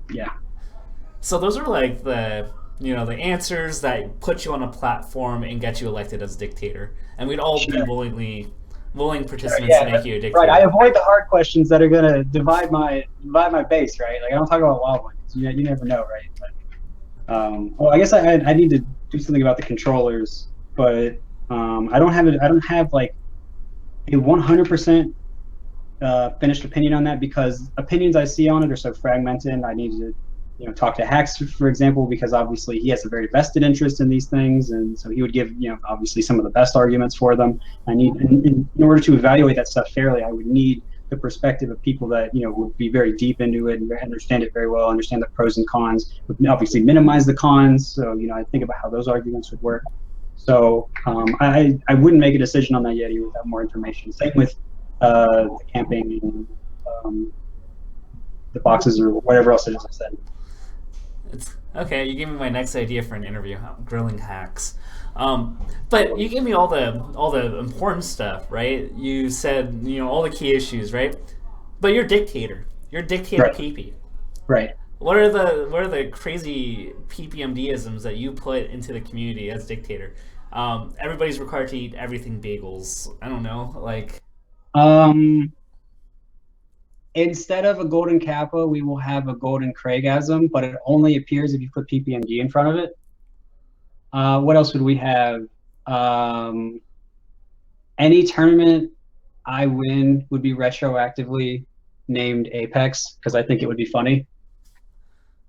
Yeah. So those are like the answers that put you on a platform and get you elected as dictator, and we'd all be willing participants to make you a dictator. Right. I avoid the hard questions that are going to divide my base. Right. Like I don't talk about wild ones. You never know, right? But, well, I guess I need to do something about the controllers, but I don't have like a 100% finished opinion on that because opinions I see on it are so fragmented. And I need to talk to Hacks, for example, because obviously he has a very vested interest in these things, and so he would give obviously some of the best arguments for them. I need in order to evaluate that stuff fairly, I would need the perspective of people that would be very deep into it and understand it very well, understand the pros and cons, would obviously minimize the cons. So I think about how those arguments would work. So I wouldn't make a decision on that yet even without more information. Same with the camping and the boxes or whatever else it is I said. Okay, you gave me my next idea for an interview: grilling Hacks. But you gave me all the important stuff, right? You said all the key issues, right? But you're dictator. You're dictator Right. PP. Right. What are the crazy PPMD-isms that you put into the community as dictator? Everybody's required to eat everything bagels. I don't know, like. Instead of a golden kappa, we will have a golden Craigasm, but it only appears if you put PPMD in front of it. What else would we have? Any tournament I win would be retroactively named Apex because I think it would be funny.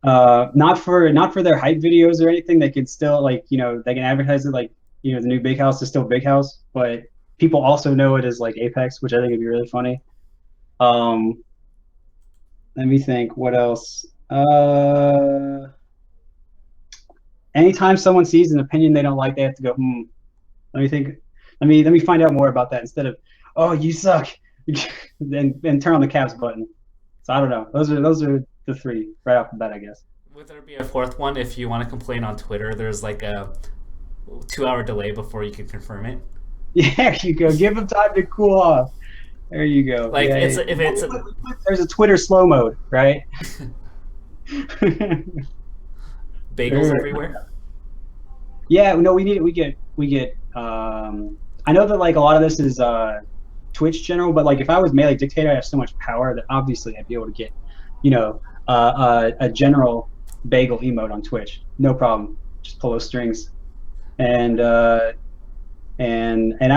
Not for their hype videos or anything. They could still they can advertise it like the new Big House is still Big House, but people also know it as like Apex, which I think would be really funny. Let me think. What else? Anytime someone sees an opinion they don't like, they have to go, Let me think. Let me find out more about that instead of, oh, you suck, and turn on the caps button. So I don't know. Those are the three right off the bat, I guess. Would there be a fourth one if you want to complain on Twitter? There's like a 2-hour delay before you can confirm it. Yeah, you go. Give them time to cool off. There you go. Like there's a Twitter slow mode, right? Bagels everywhere. Yeah, no, we get. I know that like a lot of this is Twitch general, but like if I was Melee Dictator, I have so much power that obviously I'd be able to get, a general bagel emote on Twitch, no problem. Just pull those strings, and I'm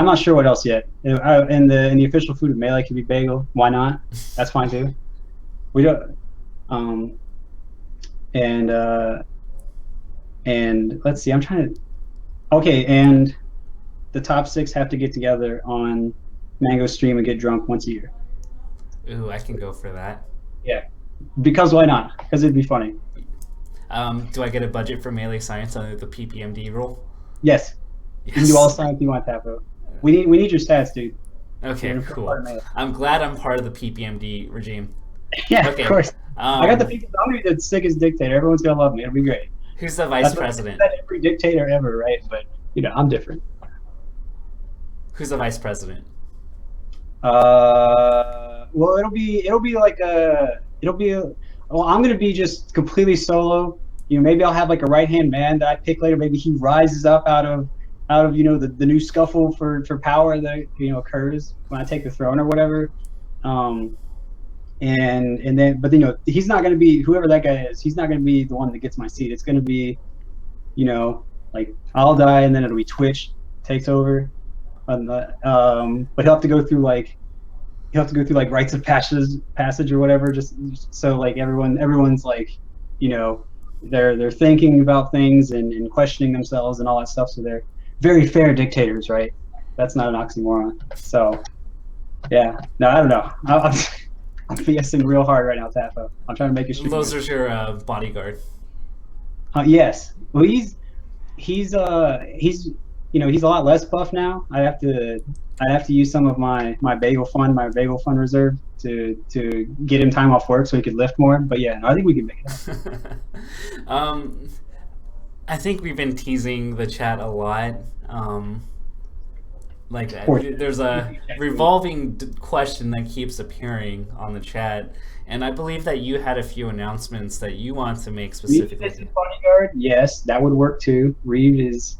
not sure what else yet. In the official food of Melee could be bagel. Why not? That's fine too. We don't. And let's see. I'm trying to. Okay, and the top 6 have to get together on Mango stream and get drunk once a year. Ooh, I can go for that. Yeah, because why not? Because it'd be funny. Do I get a budget for melee science under the PPMD rule? Yes, you can do all Yes. the science you want, Tafo. We need your stats, dude. You're Okay, an important part cool. of Melee. I'm glad I'm part of the PPMD regime. Yeah, of Okay. course. I got the people. I'm gonna be the sickest dictator. Everyone's gonna love me. It'll be great. Who's the vice That's what president? that every dictator ever, right? But I'm different. Who's the vice president? Well, well, I'm gonna be just completely solo. Maybe I'll have like a right hand man that I pick later. Maybe he rises up out of the new scuffle for power that occurs when I take the throne or whatever. Um, and then but he's not gonna be whoever that guy is. He's not gonna be the one that gets my seat. It's gonna be like I'll die and then it'll be Twitch takes over. But he'll have to go through like rites of passage or whatever, just so like everyone's like, they're thinking about things and questioning themselves and all that stuff. So they're very fair dictators, right? That's not an oxymoron. So yeah, no, I don't know. I'm BSing real hard right now, Tafo. I'm trying to make it. Loser's your bodyguard. Yes. Well, he's a lot less buff now. I'd have to use some of my bagel fund reserve to get him time off work so he could lift more. But yeah, no, I think we can make it. I think we've been teasing the chat a lot. There's a revolving question that keeps appearing on the chat, and I believe that you had a few announcements that you want to make specifically. Reeve is his bodyguard. Yes, that would work too. Reeve is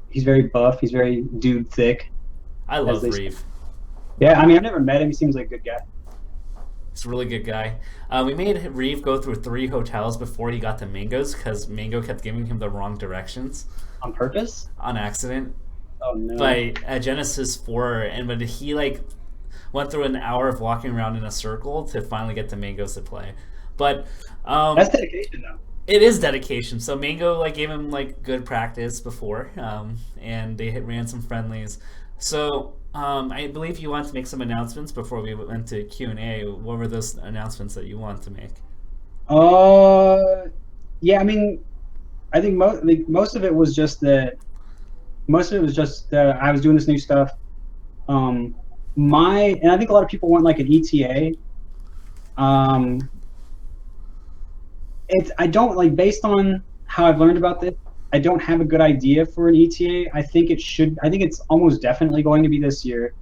he's very buff. He's very dude thick. I love Reeve. Yeah, I mean, I've never met him. He seems like a good guy. He's a really good guy. We made Reeve go through 3 hotels before he got to Mango's because Mango kept giving him the wrong directions. On purpose? On accident. Oh no. But at Genesis 4, but he went through an hour of walking around in a circle to finally get to Mango's to play. But that's dedication though. It is dedication. So Mango gave him good practice before, and they ran some friendlies. So I believe you want to make some announcements before we went to Q&A. What were those announcements that you want to make? Yeah, I mean, I think most of it was just that. Most of it was just that I was doing this new stuff. And I think a lot of people want like an ETA. I don't based on how I've learned about this, I don't have a good idea for an ETA. I think it's almost definitely going to be this year.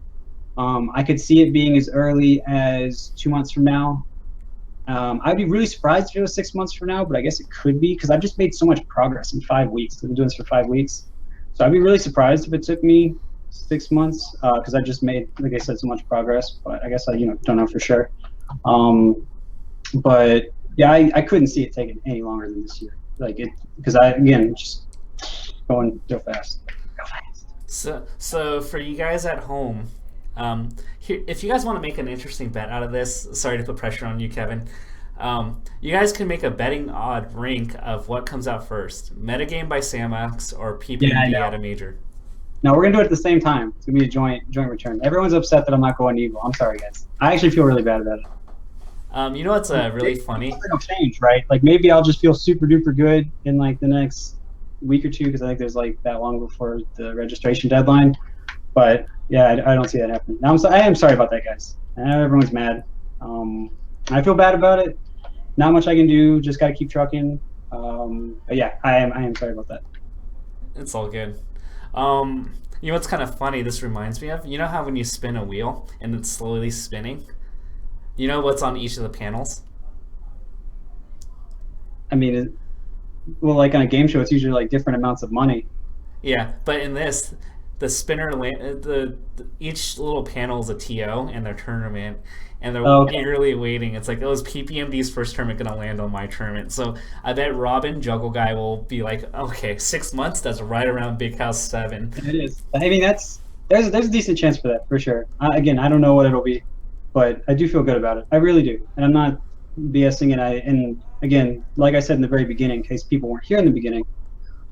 I could see it being as early as 2 months from now. I'd be really surprised if it was 6 months from now, but I guess it could be because I've just made so much progress in 5 weeks. I've been doing this for 5 weeks. So I'd be really surprised if it took me 6 months because I just made, like I said, so much progress. But I guess I don't know for sure. But yeah, I couldn't see it taking any longer than this year. Because just going real fast. So for you guys at home, if you guys want to make an interesting bet out of this, sorry to put pressure on you, Kevin. You guys can make a betting odd rank of what comes out first: Metagame by Samus or PPMD at a major. No, we're gonna do it at the same time. It's gonna be a joint return. Everyone's upset that I'm not going evil. I'm sorry, guys. I actually feel really bad about it. You know what's really funny? It'll change, right? Maybe I'll just feel super duper good in the next week or two because I think there's that long before the registration deadline. But yeah, I don't see that happening. I am sorry about that, guys. I know everyone's mad. I feel bad about it. Not much I can do. Just gotta keep trucking. But yeah, I am sorry about that. It's all good. You know what's kind of funny? This reminds me of. You know how when you spin a wheel and it's slowly spinning. You know what's on each of the panels? I mean, on a game show, it's usually different amounts of money. Yeah, but in this, the spinner, each little panel is a TO in their tournament, and they're eagerly waiting. It's it was PPMD's first tournament going to land on my tournament. So I bet Robin, Juggle Guy, will be okay, 6 months, that's right around Big House 7. It is. I mean, there's a decent chance for that, for sure. Again, I don't know what it'll be, but I do feel good about it. I really do. And I'm not BSing it. And again, like I said in the very beginning, in case people weren't here in the beginning,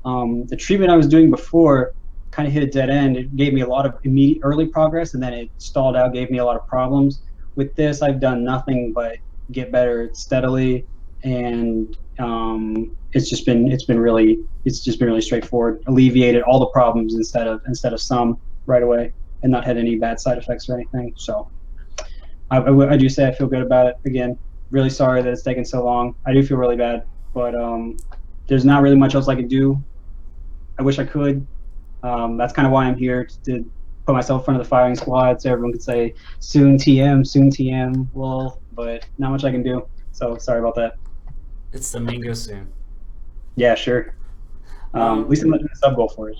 the treatment I was doing before kind of hit a dead end. It gave me a lot of immediate early progress, and then it stalled out, gave me a lot of problems. with this, I've done nothing but get better steadily, and it's just been really straightforward. Alleviated all the problems instead of some right away, and not had any bad side effects or anything. So I do say I feel good about it. Again, really sorry that it's taken so long. I do feel really bad, but there's not really much else I can do. I wish I could. That's kind of why I'm here, to put myself in front of the firing squad so everyone could say, soon TM, well, but not much I can do. So sorry about that. It's the mango soon. Yeah, sure. At least I'm not doing a sub goal for it.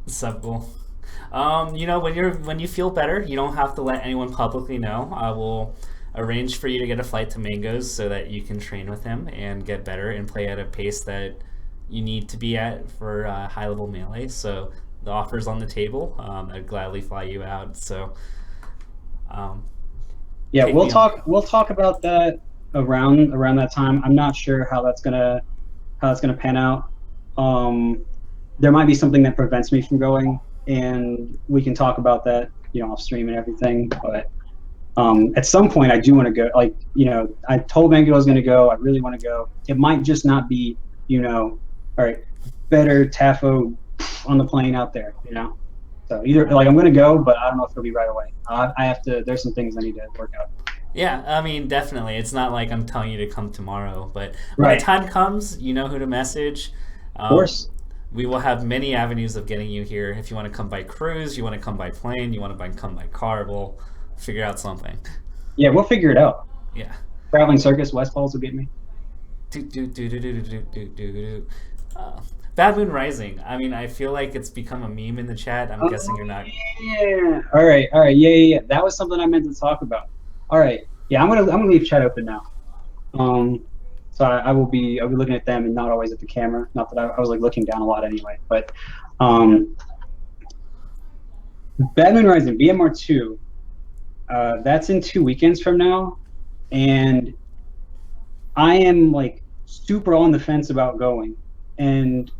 Sub goal. When you feel better, you don't have to let anyone publicly know. I will arrange for you to get a flight to Mango's so that you can train with him and get better and play at a pace that you need to be at for high level melee. So the offer's on the table. I'd gladly fly you out. So yeah, we'll talk about that around that time. I'm not sure how that's gonna pan out. There might be something that prevents me from going, and we can talk about that, off stream and everything. But at some point, I do want to go. I told Mango I was going to go. I really want to go. It might just not be, all right, better Tafo on the plane out there, So either I'm going to go, but I don't know if it'll be right away. I have to. There's some things I need to work out. Yeah, I mean, definitely. It's not like I'm telling you to come tomorrow, but when the time comes, you know who to message. Of course. We will have many avenues of getting you here. If you want to come by cruise, you want to come by plane, you want to come by car, we'll figure out something. Yeah, we'll figure it out. Yeah. Traveling circus, West Falls will get me. Bad Moon Rising. I mean, I feel like it's become a meme in the chat. I'm guessing you're not. Yeah. All right. Yeah. That was something I meant to talk about. All right. Yeah, I'm gonna leave chat open now. So I will be looking at them and not always at the camera. Not that I was looking down a lot anyway. But Bad Moon Rising BMR2. That's in 2 weekends from now, and I am super on the fence about going. And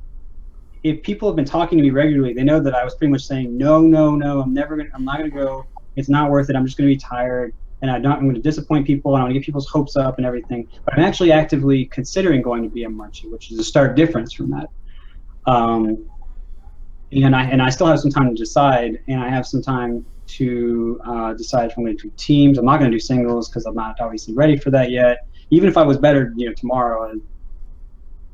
if people have been talking to me regularly, they know that I was pretty much saying no. I'm not gonna go. It's not worth it. I'm just gonna be tired. And I'm going to disappoint people, and I'm going to get people's hopes up and everything. But I'm actually actively considering going to BMR2, which is a stark difference from that. And I still have some time to decide, and I have some time to decide if I'm going to do teams. I'm not going to do singles because I'm not obviously ready for that yet. Even if I was better, tomorrow,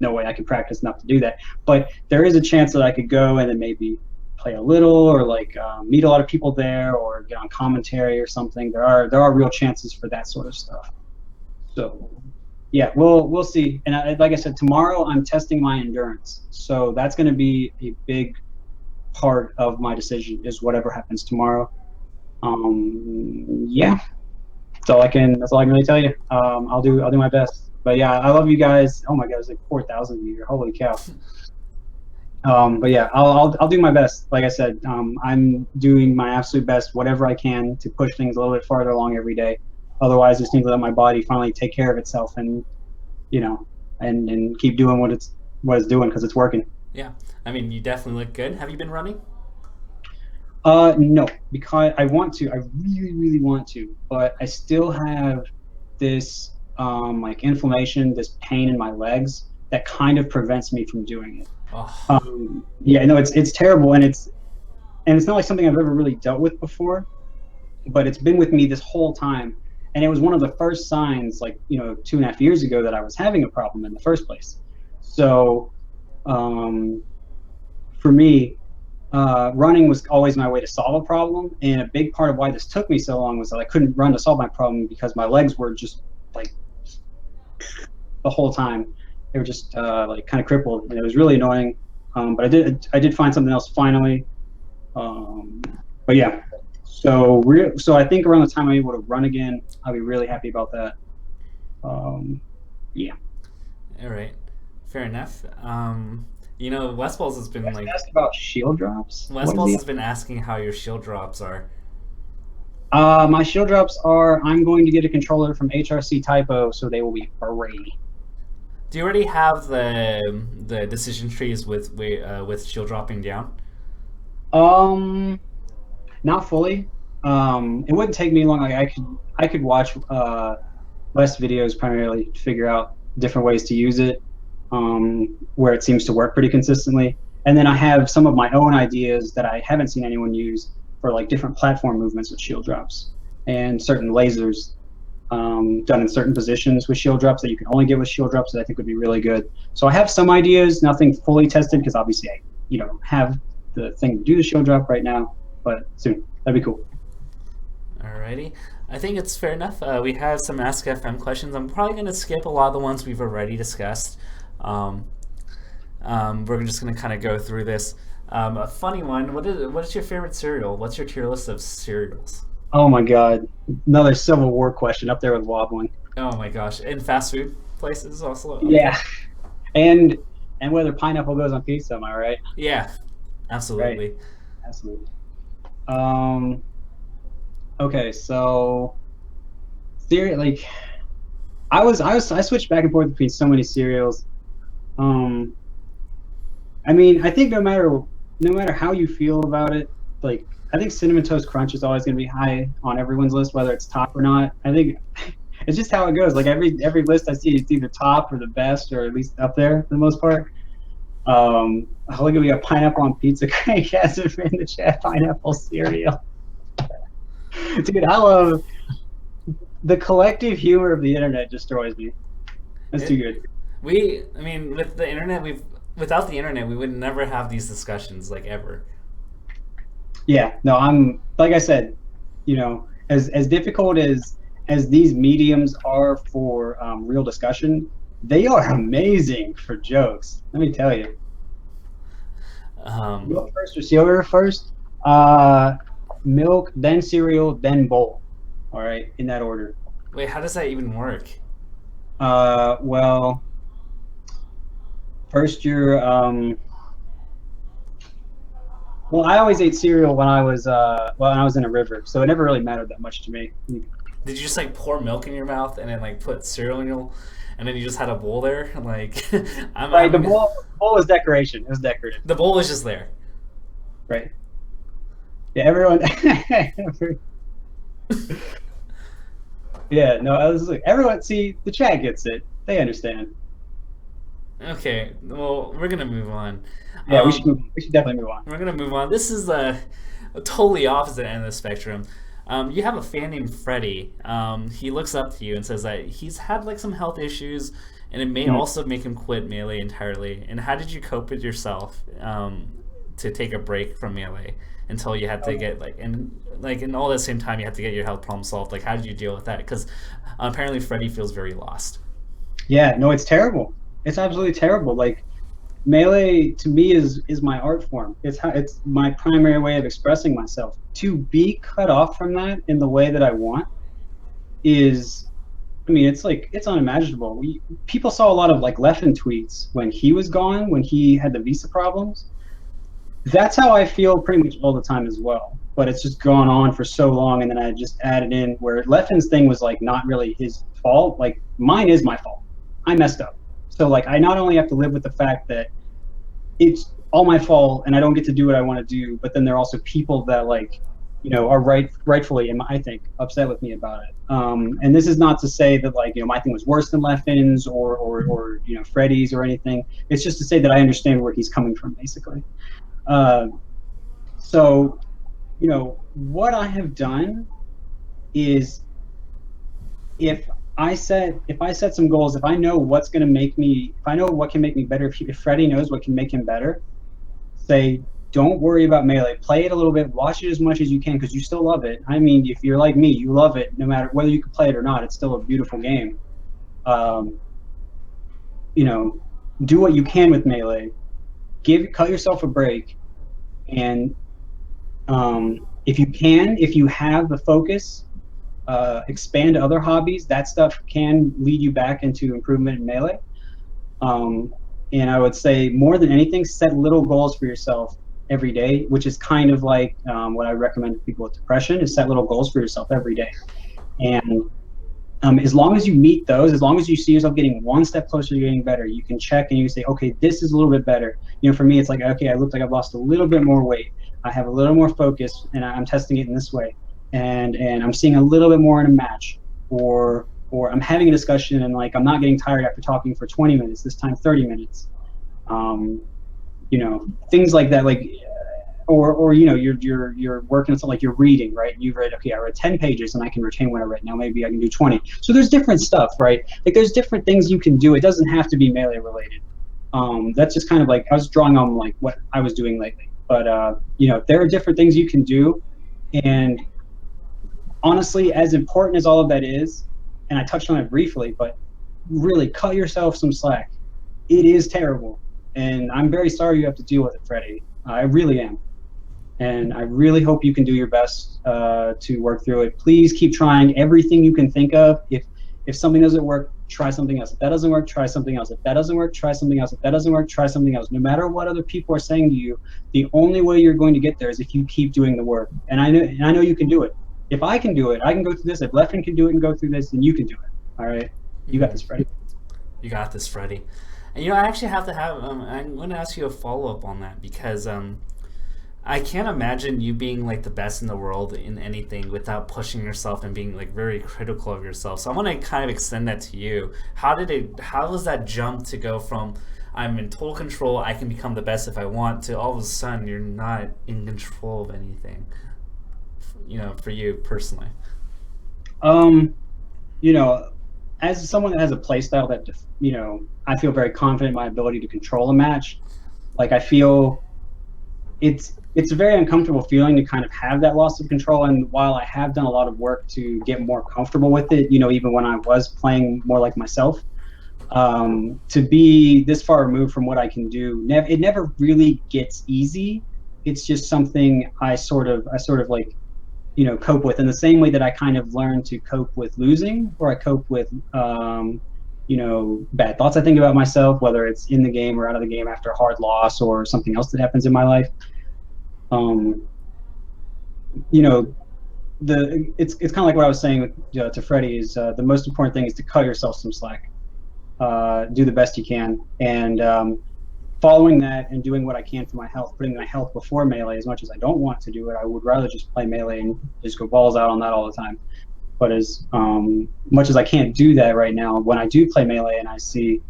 no way I could practice enough to do that. But there is a chance that I could go and then maybe play a little, or meet a lot of people there, or get on commentary or something. There are real chances for that sort of stuff. So yeah, we'll see. And like I said, tomorrow I'm testing my endurance, so that's going to be a big part of my decision, is whatever happens tomorrow. Yeah, that's all I can really tell you. I'll do my best. But yeah, I love you guys. Oh my god, there's 4,000 of you here. Holy cow. But yeah, I'll do my best. Like I said, I'm doing my absolute best, whatever I can, to push things a little bit farther along every day. Otherwise, I just need to let my body finally take care of itself, and and keep doing what it's doing, because it's working. Yeah, I mean, you definitely look good. Have you been running? No, because I want to. I really want to, but I still have this inflammation, this pain in my legs that kind of prevents me from doing it. Oh. Yeah, no, it's terrible, and it's not like something I've ever really dealt with before, but it's been with me this whole time, and it was one of the first signs, 2.5 years ago, that I was having a problem in the first place. So, for me, running was always my way to solve a problem, and a big part of why this took me so long was that I couldn't run to solve my problem, because my legs were just the whole time. They were just kind of crippled, and it was really annoying. But I did find something else finally. But yeah, so I think around the time I'm able to run again, I'll be really happy about that. Yeah. All right, fair enough. West Balls has been asked about shield drops. West Balls has been asking how your shield drops are. My shield drops are, I'm going to get a controller from HRC Typo, so they will be free. Do you already have the decision trees with shield dropping down? Not fully. It wouldn't take me long. Like I could watch less videos primarily to figure out different ways to use it, where it seems to work pretty consistently. And then I have some of my own ideas that I haven't seen anyone use for like different platform movements with shield drops and certain lasers done in certain positions with shield drops that you can only get with shield drops that I think would be really good. So I have some ideas, nothing fully tested because obviously I have the thing to do the shield drop right now, but soon. That'd be cool. Alrighty. I think it's fair enough. We have some Ask FM questions. I'm probably going to skip a lot of the ones we've already discussed. We're just going to kind of go through this. A funny one. What is your favorite cereal? What's your tier list of cereals? Oh my God, another Civil War question up there with wobbling. Oh my gosh. And fast food places also? Okay. Yeah, and whether pineapple goes on pizza, am I right? Yeah, absolutely. Right. Absolutely. Okay, so cereal, like I switched back and forth between so many cereals. I mean, I think no matter how you feel about it, like I think Cinnamon Toast Crunch is always going to be high on everyone's list, whether it's top or not. I think it's just how it goes. Like every list I see, it's either top or the best, or at least up there for the most part. Look at, we got pineapple on pizza. Craig has it in the chat. Pineapple cereal. Dude, I love the collective humor of the internet. Destroys me. That's too good. I mean, with the internet, without the internet, we would never have these discussions, like, ever. Yeah, no, I'm, like I said, as difficult as these mediums are for real discussion, they are amazing for jokes. Let me tell you. Milk first or cereal first? Milk, then cereal, then bowl. All right, in that order. Wait, how does that even work? Well, first you're well, I always ate cereal when I was in a river, so it never really mattered that much to me. Did you just like pour milk in your mouth and then like put cereal in your, and then you just had a bowl there? Like, the bowl was decoration. It was decorative. The bowl was just there. Right. Yeah, everyone. Yeah, no, I was like, everyone. See, the chat gets it. They understand. Okay, well, we're gonna move on. Yeah, we should definitely move on. We're gonna move on. This is a totally opposite end of the spectrum. You have a fan named Freddy. He looks up to you and says that he's had like some health issues, and it may also make him quit Melee entirely. And how did you cope with yourself to take a break from Melee until you had to get in all the same time you had to get your health problem solved? Like, how did you deal with that? Because apparently Freddy feels very lost. Yeah, no, it's terrible. It's absolutely terrible. Like, Melee to me is my art form. It's my primary way of expressing myself. To be cut off from that in the way that I want is, I mean, it's unimaginable. People saw a lot of like Leffen tweets when he was gone, when he had the visa problems. That's how I feel pretty much all the time as well. But it's just gone on for so long, and then I just added in where Leffen's thing was like not really his fault. Like, mine is my fault. I messed up. So like, I not only have to live with the fact that it's all my fault and I don't get to do what I want to do, but then there are also people that like, are rightfully, I think, upset with me about it. And this is not to say that like, my thing was worse than Leffen's or Freddy's or anything. It's just to say that I understand where he's coming from, basically. So, what I have done is if I set some goals, if I know what can make me better, if Freddy knows what can make him better, say, don't worry about Melee. Play it a little bit, watch it as much as you can, because you still love it. I mean, if you're like me, you love it, no matter whether you can play it or not. It's still a beautiful game. Do what you can with Melee. Cut yourself a break, and if you have the focus, expand to other hobbies. That stuff can lead you back into improvement in Melee. And I would say, more than anything, set little goals for yourself every day, which is kind of like what I recommend to people with depression, is set little goals for yourself every day. And as long as you meet those, as long as you see yourself getting one step closer to getting better, you can check and you can say, okay, this is a little bit better. For me, it's like, okay, I look like I've lost a little bit more weight. I have a little more focus, and I'm testing it in this way. and I'm seeing a little bit more in a match, or I'm having a discussion and like I'm not getting tired after talking for 20 minutes, this time 30 minutes. You know, things like that, like or you know, you're working on something like you're reading, right? You've read, okay, I read 10 pages and I can retain what I read. Now maybe I can do 20. So there's different stuff, right? Like there's different things you can do. It doesn't have to be melee related. That's just kind of like, I was drawing on like what I was doing lately. But you know, there are different things you can do. And honestly, as important as all of that is, and I touched on it briefly, but really cut yourself some slack. It is terrible. And I'm very sorry you have to deal with it, Freddie. I really am. And I really hope you can do your best to work through it. Please keep trying everything you can think of. If something doesn't work, try something else. If that doesn't work, try something else. If that doesn't work, try something else. If that doesn't work, try something else. No matter what other people are saying to you, the only way you're going to get there is if you keep doing the work. And I know you can do it. If I can do it, I can go through this. If Lefton can do it and go through this, then you can do it. All right? You got this, Freddie. You got this, Freddie. And you know, I actually have to have. I'm going to ask you a follow up on that because I can't imagine you being like the best in the world in anything without pushing yourself and being like very critical of yourself. So I want to kind of extend that to you. How was that jump to go from I'm in total control, I can become the best if I want, to all of a sudden you're not in control of anything? You know, for you personally. You know, as someone that has a play style that, you know, I feel very confident in my ability to control a match. Like I feel it's a very uncomfortable feeling to kind of have that loss of control. And while I have done a lot of work to get more comfortable with it, you know, even when I was playing more like myself, to be this far removed from what I can do, it never really gets easy. It's just something I sort of like, you know, cope with in the same way that I kind of learned to cope with losing, or I cope with, you know, bad thoughts I think about myself, whether it's in the game or out of the game after a hard loss or something else that happens in my life. You know, it's kind of like what I was saying to Freddie is the most important thing is to cut yourself some slack, do the best you can, and following that and doing what I can for my health, putting my health before melee. As much as I don't want to do it, I would rather just play melee and just go balls out on that all the time. But as much as I can't do that right now, when I do play melee and I see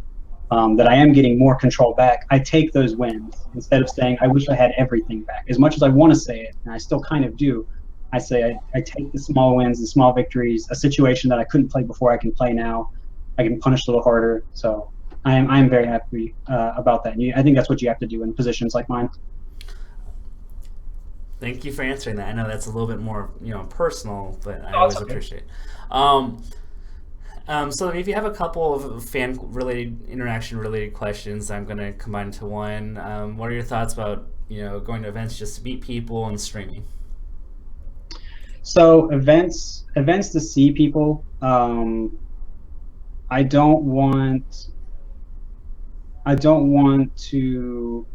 that I am getting more control back, I take those wins instead of saying I wish I had everything back. As much as I want to say it, and I still kind of do, I say I take the small wins, the small victories, a situation that I couldn't play before I can play now. I can punish a little harder. So I am very happy about that. And I think that's what you have to do in positions like mine. Thank you for answering that. I know that's a little bit more, you know, personal, but I always appreciate it. So if you have a couple of fan-related, interaction-related questions, I'm going to combine into one. What are your thoughts about, you know, going to events just to meet people and streaming? So events to see people. I don't want to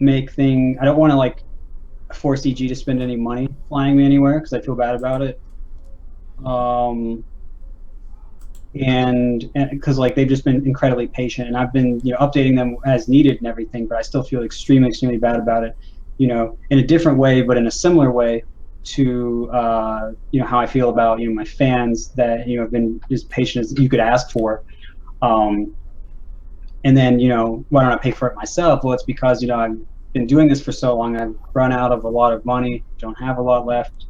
make things. I don't want to like force EG to spend any money flying me anywhere because I feel bad about it. And because like they've just been incredibly patient, and I've been, you know, updating them as needed and everything, but I still feel extremely bad about it, you know, in a different way, but in a similar way to you know, how I feel about, you know, my fans that, you know, have been as patient as you could ask for. And then, you know, why don't I pay for it myself? Well, it's because, you know, I've been doing this for so long, I've run out of a lot of money, don't have a lot left,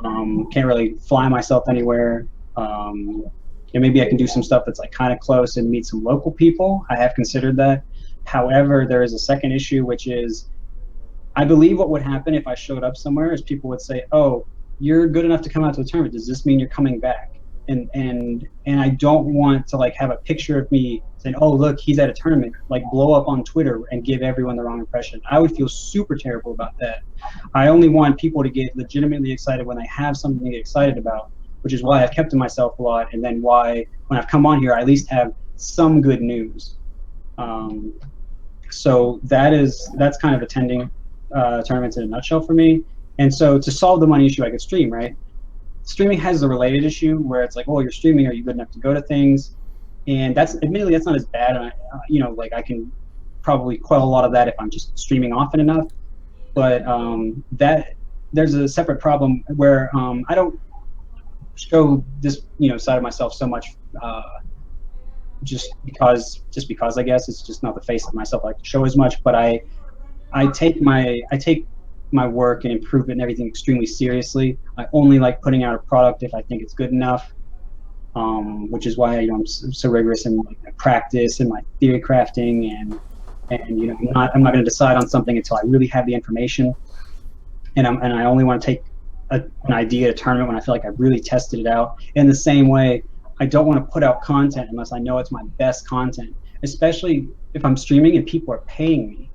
can't really fly myself anywhere. And maybe I can do some stuff that's like kind of close and meet some local people. I have considered that. However, there is a second issue, which is I believe what would happen if I showed up somewhere is people would say, oh, you're good enough to come out to a tournament. Does this mean you're coming back? And I don't want to like have a picture of me saying, oh, look, he's at a tournament, like blow up on Twitter and give everyone the wrong impression. I would feel super terrible about that. I only want people to get legitimately excited when they have something to get excited about, which is why I've kept to myself a lot, and then why when I've come on here, I at least have some good news. So that's kind of attending tournaments in a nutshell for me. And so to solve the money issue, I could stream, right? Streaming has a related issue where it's like, oh, you're streaming, are you good enough to go to things? And that's admittedly that's not as bad. And you know, like I can probably quell a lot of that if I'm just streaming often enough. But that there's a separate problem where I don't show this side of myself so much, just because I guess it's just not the face of myself I like to show as much. But I take my work and improvement and everything extremely seriously. I only like putting out a product if I think it's good enough, which is why I'm so rigorous in like my practice and my theory crafting, and I'm not going to decide on something until I really have the information, and I only want to take an idea at a tournament when I feel like I've really tested it out. In the same way, I don't want to put out content unless I know it's my best content, especially if I'm streaming and people are paying me.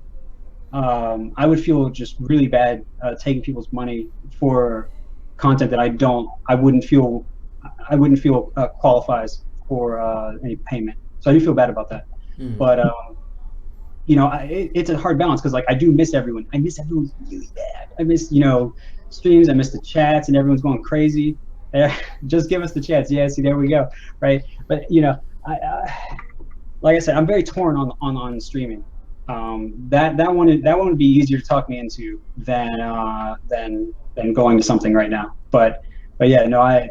I would feel just really bad taking people's money for content that I wouldn't feel qualifies for any payment. So I do feel bad about that. But it's a hard balance because like I do miss everyone. I miss everyone really bad. I miss streams. I miss the chats and everyone's going crazy. Just give us the chats. Yeah, see, there we go. Right. But like I said, I'm very torn on streaming. That one would be easier to talk me into than going to something right now. But yeah, no, I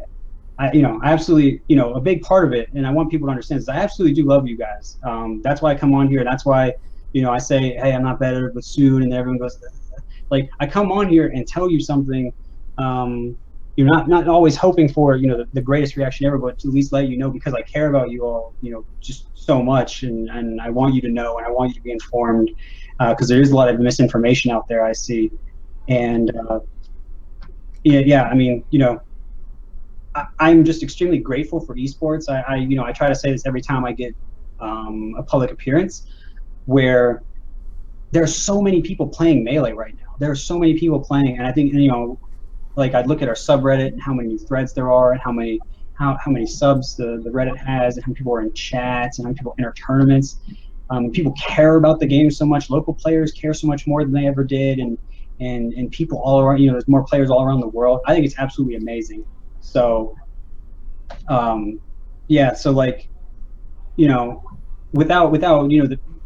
absolutely, a big part of it, and I want people to understand, is I absolutely do love you guys. That's why I come on here. That's why, I say, hey, I'm not better, but soon, and everyone goes, like, I come on here and tell you something. You're not always hoping for, the greatest reaction ever, but to at least let you know, because I care about you all, just so much, and I want you to know, and I want you to be informed, because there is a lot of misinformation out there, I see. And yeah, I mean, I'm just extremely grateful for esports. I try to say this every time I get a public appearance, where there's so many people playing Melee right now. There are so many people playing, and I think, like I'd look at our subreddit and how many new threads there are, and how many subs the Reddit has, and how many people are in chats, and how many people enter tournaments. People care about the game so much. Local players care so much more than they ever did, and people all around. There's more players all around the world. I think it's absolutely amazing. So, yeah. So like, without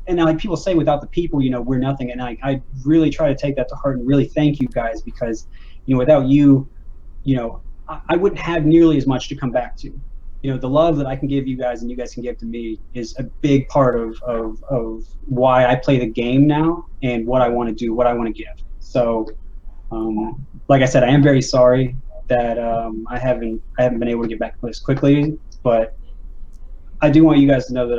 and like people say, without the people, we're nothing. And I really try to take that to heart and really thank you guys, because, without you, I wouldn't have nearly as much to come back to. The love that I can give you guys and you guys can give to me is a big part of why I play the game now and what I want to do, what I want to give. So, like I said, I am very sorry that I haven't been able to get back to this quickly, but I do want you guys to know that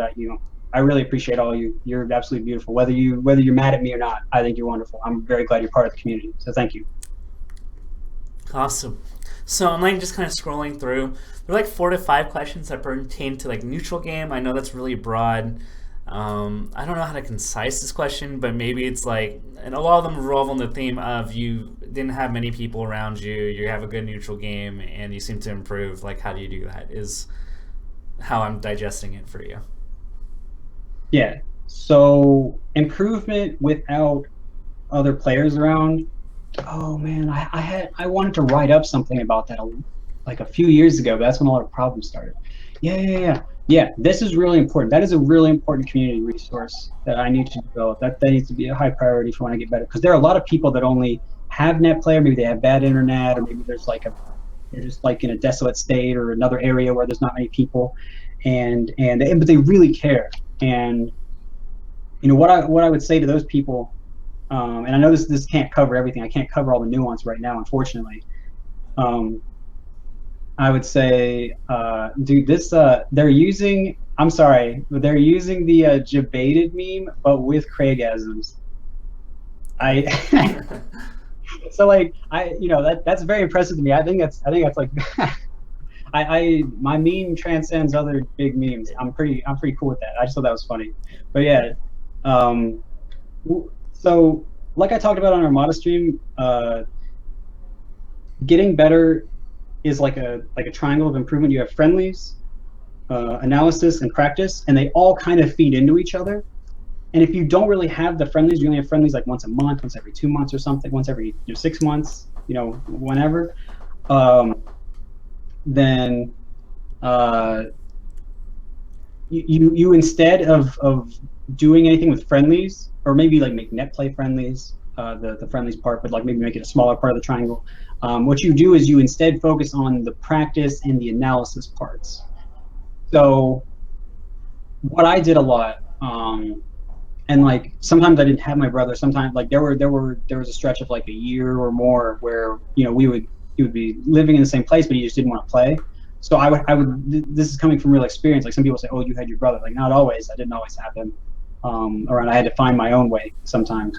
I really appreciate all you. You're absolutely beautiful. Whether you're mad at me or not, I think you're wonderful. I'm very glad you're part of the community. So thank you. Awesome. So I'm like just kind of scrolling through. There are like 4 to 5 questions that pertain to like neutral game. I know that's really broad. I don't know how to concise this question, but maybe it's like, and a lot of them revolve on the theme of you didn't have many people around you, you have a good neutral game, and you seem to improve. Like, how do you do that is how I'm digesting it for you. Yeah. So improvement without other players around. Oh man, I wanted to write up something about that like a few years ago, but that's when a lot of problems started. Yeah, this is really important. That is a really important community resource that I need to develop. That needs to be a high priority for when I get better, because there are a lot of people that only have net player. Maybe they have bad internet, or maybe they're just like in a desolate state or another area where there's not many people, but they really care. And what I would say to those people, and I know this can't cover everything. I can't cover all the nuance right now, unfortunately. I would say, dude, they're using. I'm sorry, but they're using the Jebaited meme, but with Craigasms. So like that's very impressive to me. I think that's like my meme transcends other big memes. I'm pretty cool with that. I just thought that was funny. But yeah, so like I talked about on our Armada stream, getting better is like a triangle of improvement. You have friendlies, analysis, and practice, and they all kind of feed into each other. And if you don't really have the friendlies, you only have friendlies like once a month, once every 2 months or something, once every 6 months, whenever, then you instead of doing anything with friendlies, or maybe like make net play friendlies, the friendlies part, but like maybe make it a smaller part of the triangle. What you do is you instead focus on the practice and the analysis parts. So what I did a lot, and like sometimes I didn't have my brother. Sometimes like there was a stretch of like a year or more where he would be living in the same place, but he just didn't want to play. So I would. This is coming from real experience. Like some people say, "Oh, you had your brother." Like not always. I didn't always have him around. I had to find my own way sometimes.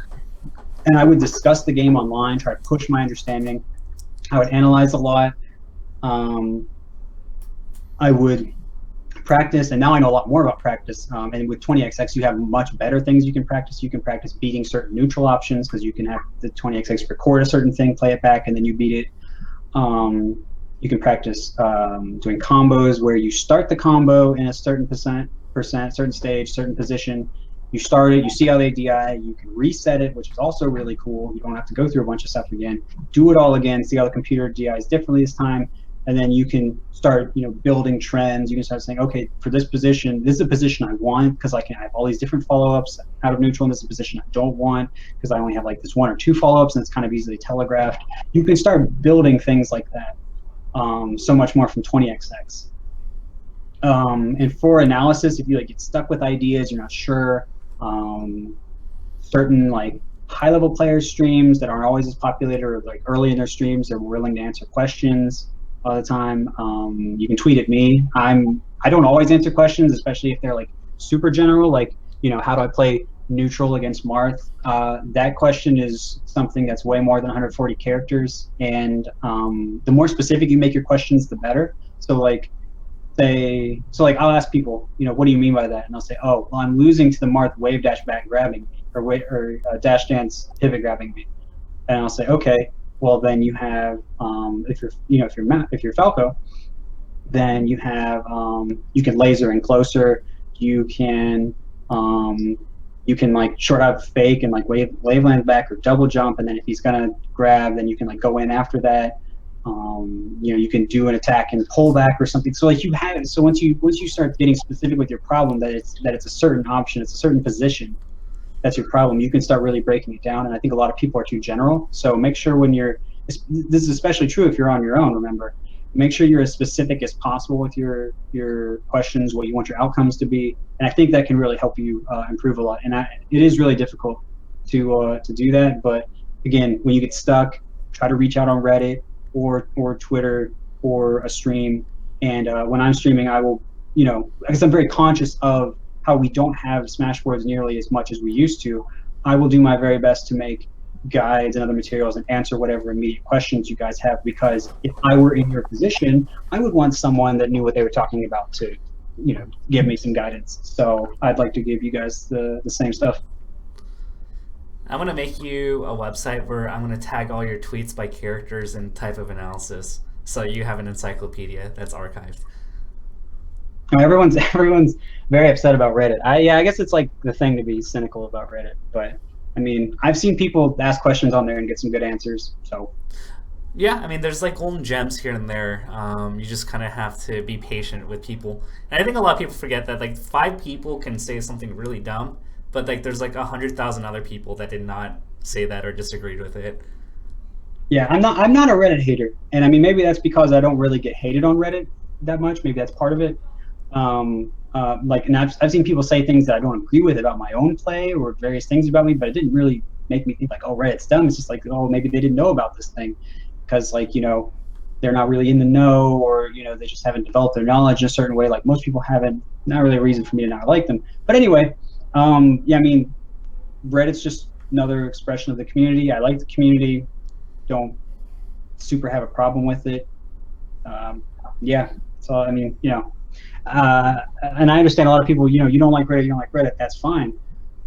And I would discuss the game online, try to push my understanding. I would analyze a lot. I would practice, and now I know a lot more about practice. And with 20XX, you have much better things you can practice. You can practice beating certain neutral options because you can have the 20XX record a certain thing, play it back, and then you beat it. You can practice doing combos where you start the combo in a certain percent, certain stage, certain position. You start it, you see how they DI, you can reset it, which is also really cool. You don't have to go through a bunch of stuff again. Do it all again, see how the computer DIs differently this time, and then you can start, building trends. You can start saying, okay, for this position, this is a position I want because I have all these different follow-ups out of neutral, and this is a position I don't want because I only have like this 1 or 2 follow-ups, and it's kind of easily telegraphed. You can start building things like that so much more from 20XX. And for analysis, if you like get stuck with ideas, you're not sure, certain like high-level players streams that aren't always as populated, or like early in their streams they're willing to answer questions all the time. You can tweet at me. I don't always answer questions, especially if they're like super general, like how do I play neutral against Marth? That question is something that's way more than 140 characters, and the more specific you make your questions, the better. So like I'll ask people, what do you mean by that? And they'll say, oh, well, I'm losing to the Marth wave dash back grabbing me, or dash dance pivot grabbing me. And I'll say, okay, well then you have, if you're Falco, then you have, you can laser in closer. You can like short out fake and like wave land back or double jump, and then if he's gonna grab, then you can like go in after that. You can do an attack and pull back or something. So like once you start getting specific with your problem, that it's a certain option, it's a certain position that's your problem, you can start really breaking it down. And I think a lot of people are too general. So make sure this is especially true if you're on your own, remember, make sure you're as specific as possible with your questions, what you want your outcomes to be. And I think that can really help you improve a lot. And it is really difficult to do that. But again, when you get stuck, try to reach out on Reddit or Twitter or a stream. And when I'm streaming, I will, because I'm very conscious of how we don't have Smashboards nearly as much as we used to, I will do my very best to make guides and other materials and answer whatever immediate questions you guys have, because if I were in your position, I would want someone that knew what they were talking about to, give me some guidance. So I'd like to give you guys the same stuff. I'm going to make you a website where I'm going to tag all your tweets by characters and type of analysis, so you have an encyclopedia that's archived. Everyone's very upset about Reddit. I guess it's like the thing to be cynical about Reddit, but I mean, I've seen people ask questions on there and get some good answers. So yeah, I mean, there's like golden gems here and there. You just kind of have to be patient with people. And I think a lot of people forget that like 5 people can say something really dumb, but like there's like 100,000 other people that did not say that or disagreed with it. Yeah, I'm not a Reddit hater, and I mean maybe that's because I don't really get hated on Reddit that much. Maybe that's part of it. And I've seen people say things that I don't agree with about my own play or various things about me, but it didn't really make me think like, oh, Reddit's dumb. It's just like, oh, maybe they didn't know about this thing because like, they're not really in the know, or, they just haven't developed their knowledge in a certain way. Like most people haven't. Not really a reason for me to not like them. But anyway, yeah, I mean, Reddit's just another expression of the community. I like the community. Don't super have a problem with it. Yeah, so I mean, and I understand a lot of people, you don't like Reddit, that's fine.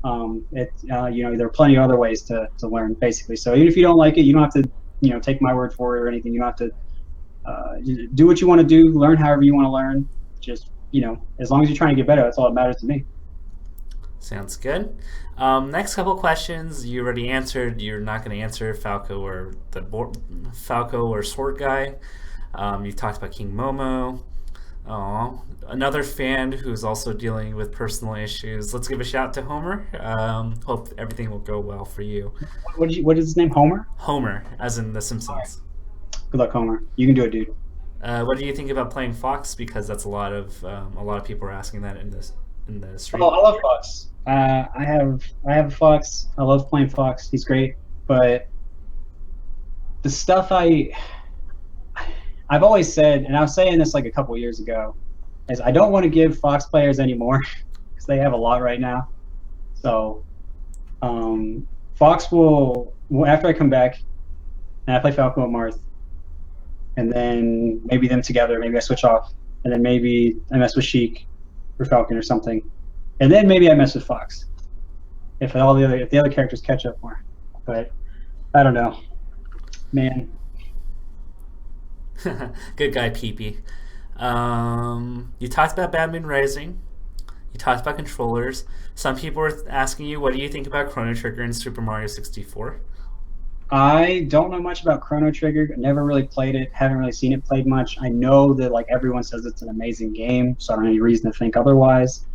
There are plenty of other ways to learn, basically. So even if you don't like it, you don't have to, take my word for it or anything. You don't have to do what you want to do, learn however you want to learn. Just, as long as you're trying to get better, that's all that matters to me. Sounds good. Next couple questions you already answered. You're not going to answer Falco or Sword Guy. You talked about King Momo. Oh, another fan who's also dealing with personal issues. Let's give a shout to Homer. Hope everything will go well for you. What is his name? Homer? Homer, as in The All right. Simpsons. Good luck, Homer. You can do it, dude. What do you think about playing Fox? Because that's a lot of people are asking that in the Oh, stream. I love Fox. I have Fox. I love playing Fox. He's great. But the stuff I've always said, and I was saying this like a couple years ago, is I don't want to give Fox players any more because they have a lot right now. So Fox will after I come back and I play Falco and Marth, and then maybe them together. Maybe I switch off, and then maybe I mess with Sheik or Falcon or something, and then maybe I mess with Fox if the other characters catch up more. But I don't know, man. Good guy, PP. You talked about Batman Rising. You talked about controllers. Some people were asking you, what do you think about Chrono Trigger in Super Mario 64? I don't know much about Chrono Trigger. Never really played it. Haven't really seen it played much. I know that like everyone says it's an amazing game, so I don't have any reason to think otherwise.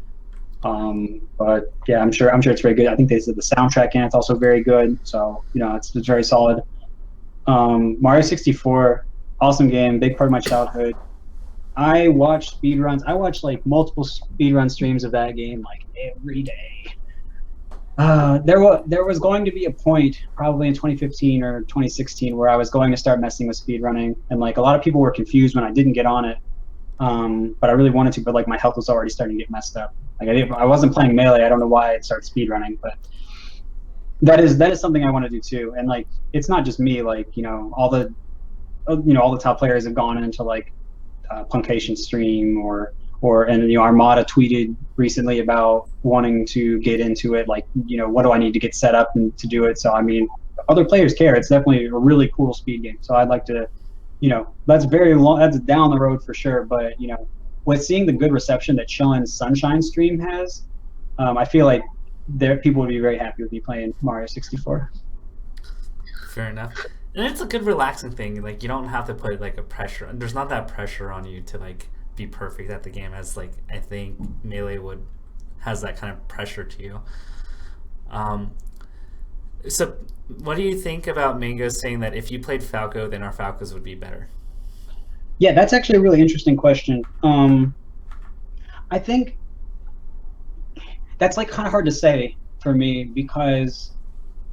But yeah, I'm sure it's very good. I think they said the soundtrack in it's also very good. So it's very solid. Mario 64, awesome game, big part of my childhood. I watched speedruns. I watched like multiple speedrun streams of that game like every day. There was going to be a point probably in 2015 or 2016 where I was going to start messing with speedrunning, and like a lot of people were confused when I didn't get on it. But I really wanted to, but like my health was already starting to get messed up. Like I wasn't playing Melee. I don't know why I'd start speedrunning, but that is something I want to do too. And like it's not just me. Like all the top players have gone into like Punkation stream and Armada tweeted recently about wanting to get into it. Like what do I need to get set up and to do it? So I mean, other players care. It's definitely a really cool speed game. So I'd like to. That's very long. That's down the road for sure. But with seeing the good reception that Chillin's Sunshine stream has, I feel like people would be very happy with me playing Mario 64. Fair enough. And it's a good relaxing thing. Like you don't have to put like a pressure. There's not that pressure on you to like be perfect at the game as like I think Melee has that kind of pressure to you. So what do you think about Mango saying that if you played Falco, then our Falcos would be better? Yeah, that's actually a really interesting question. I think that's like kind of hard to say for me because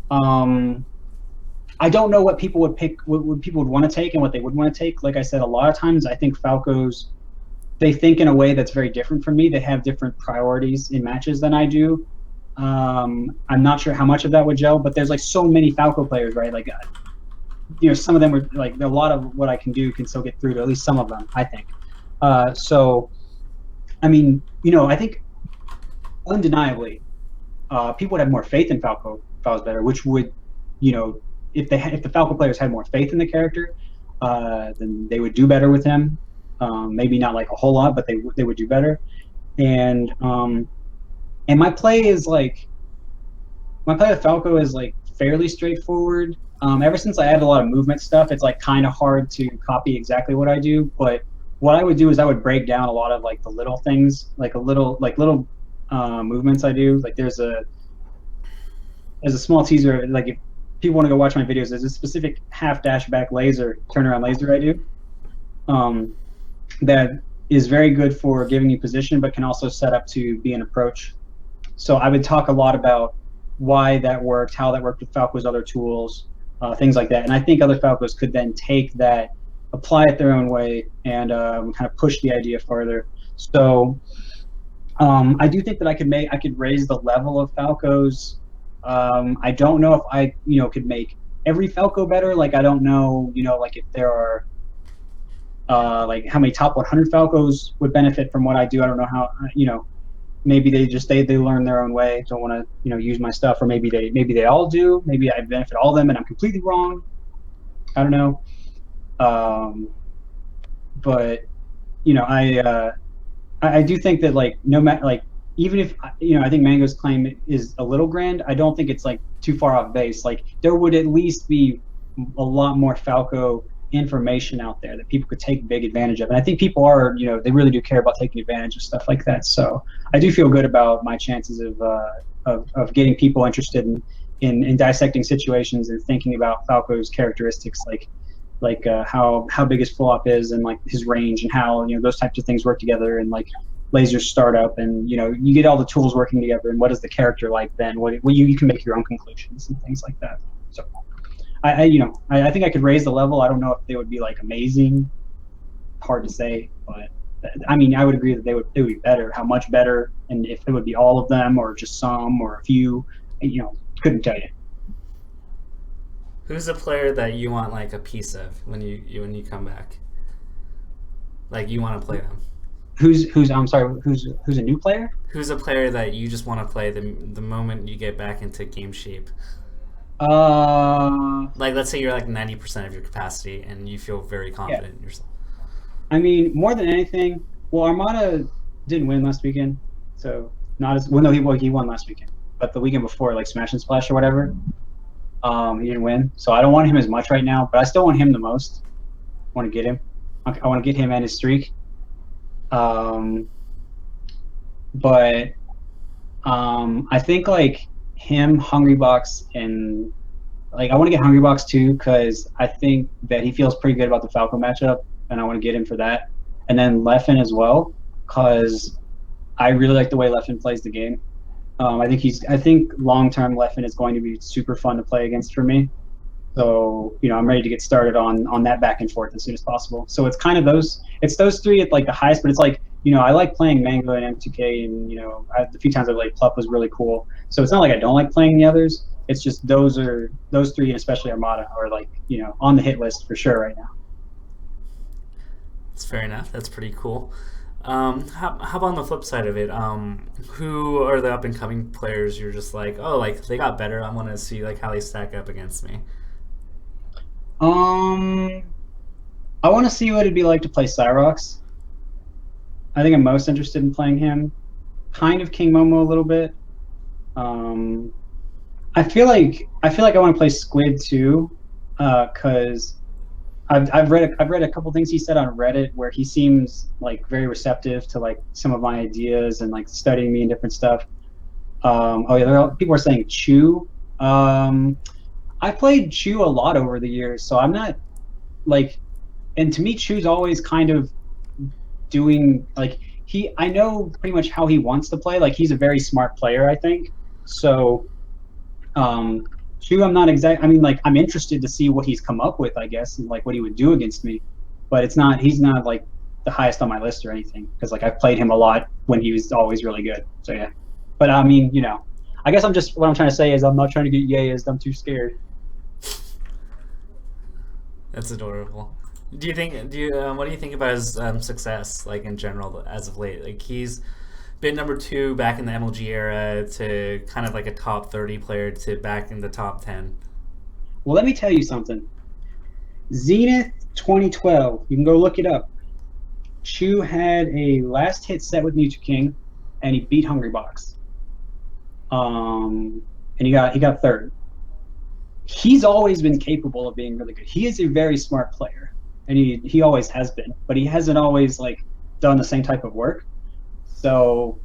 I don't know what people would pick, what people would want to take and what they would want to take. Like I said, a lot of times I think Falcos, they think in a way that's very different from me. They have different priorities in matches than I do. I'm not sure how much of that would gel, but there's like so many Falco players, right? Like, some of them were like a lot of what I can do can still get through to at least some of them, I think. So, I mean, I think undeniably, people would have more faith in Falco if I was better, which would, if the Falco players had more faith in the character, then they would do better with him. Maybe not like a whole lot, but they would do better. And my play with Falco is like fairly straightforward. Ever since I added a lot of movement stuff, it's like kind of hard to copy exactly what I do. But what I would do is I would break down a lot of like the little things, like little movements I do. Like there's a small teaser. Like if people want to go watch my videos, there's a specific half dash back laser turnaround laser I do. That is very good for giving you position, but can also set up to be an approach. So I would talk a lot about why that worked, how that worked with Falco's other tools, things like that. And I think other Falcos could then take that, apply it their own way, and kind of push the idea further. So I do think that I could raise the level of Falcos. I don't know if I could make every Falco better. Like I don't know like if there are like how many top 100 Falcos would benefit from what I do. I don't know how maybe they learn their own way, don't want to use my stuff, or maybe they all do. Maybe I benefit all of them and I'm completely wrong. I don't know. But I do think that like no matter like even if I think Mango's claim is a little grand, I don't think it's like too far off base. Like there would at least be a lot more Falco information out there that people could take big advantage of. And I think people are, they really do care about taking advantage of stuff like that. So I do feel good about my chances of getting people interested in dissecting situations and thinking about Falco's characteristics, like how big his full op is and like his range and how those types of things work together, and like laser startup, and you get all the tools working together, and what is the character like then? What you can make your own conclusions and things like that. So I think I could raise the level. I don't know if they would be like amazing, hard to say, but I mean, I would agree that they would be better. How much better, and if it would be all of them or just some or a few, couldn't tell you. Who's a player that you want like a piece of when you come back? Like you want to play them. I'm sorry. Who's a new player? Who's a player that you just want to play the moment you get back into game shape? Like let's say you're like 90% of your capacity and you feel very confident in yourself. I mean, more than anything, well, Armada didn't win last weekend, so not as well. No, he won last weekend, but the weekend before, like Smash and Splash or whatever, he didn't win. So I don't want him as much right now, but I still want him the most. I want to get him. I want to get him and his streak. But I think like him, Hungrybox, and like I want to get Hungrybox too because I think that he feels pretty good about the Falco matchup, and I want to get him for that. And then Leffen as well because I really like the way Leffen plays the game. I think long term Leffen is going to be super fun to play against for me. So I'm ready to get started on that back and forth as soon as possible. So it's kind of those three at like the highest, but it's like I like playing Mango and M2K, and the few times I played Plup was really cool. So it's not like I don't like playing the others. It's just those three, and especially Armada, are like on the hit list for sure right now. That's fair enough. That's pretty cool. How about on the flip side of it? Who are the up and coming players you're just like, oh, like they got better? I want to see like how they stack up against me. I want to see what it'd be like to play Cyrox. I think I'm most interested in playing him. Kind of King Momo a little bit. I feel like I want to play Squid too, because I've read a couple things he said on Reddit where he seems like very receptive to like some of my ideas and like studying me and different stuff. People are saying Chu. I played Chu a lot over the years, so I'm not like, and to me Chu's always kind of doing like I know pretty much how he wants to play. Like he's a very smart player, I think. So Chu, I'm not exact. I mean, like I'm interested to see what he's come up with, I guess, and like what he would do against me. But he's not like the highest on my list or anything because like I've played him a lot when he was always really good. So yeah. But I mean, I guess what I'm trying to say is I'm not trying to get Yayas. I'm too scared. That's adorable. What do you think about his success, like in general, as of late? Like he's been number 2 back in the MLG era to kind of like a top 30 player to back in the top 10. Well, let me tell you something. Zenith 2012, you can go look it up. Chu had a last hit set with Mewtwo King, and he beat Hungrybox. And he got third. He's always been capable of being really good. He is a very smart player, and he always has been, but he hasn't always like done the same type of work. So,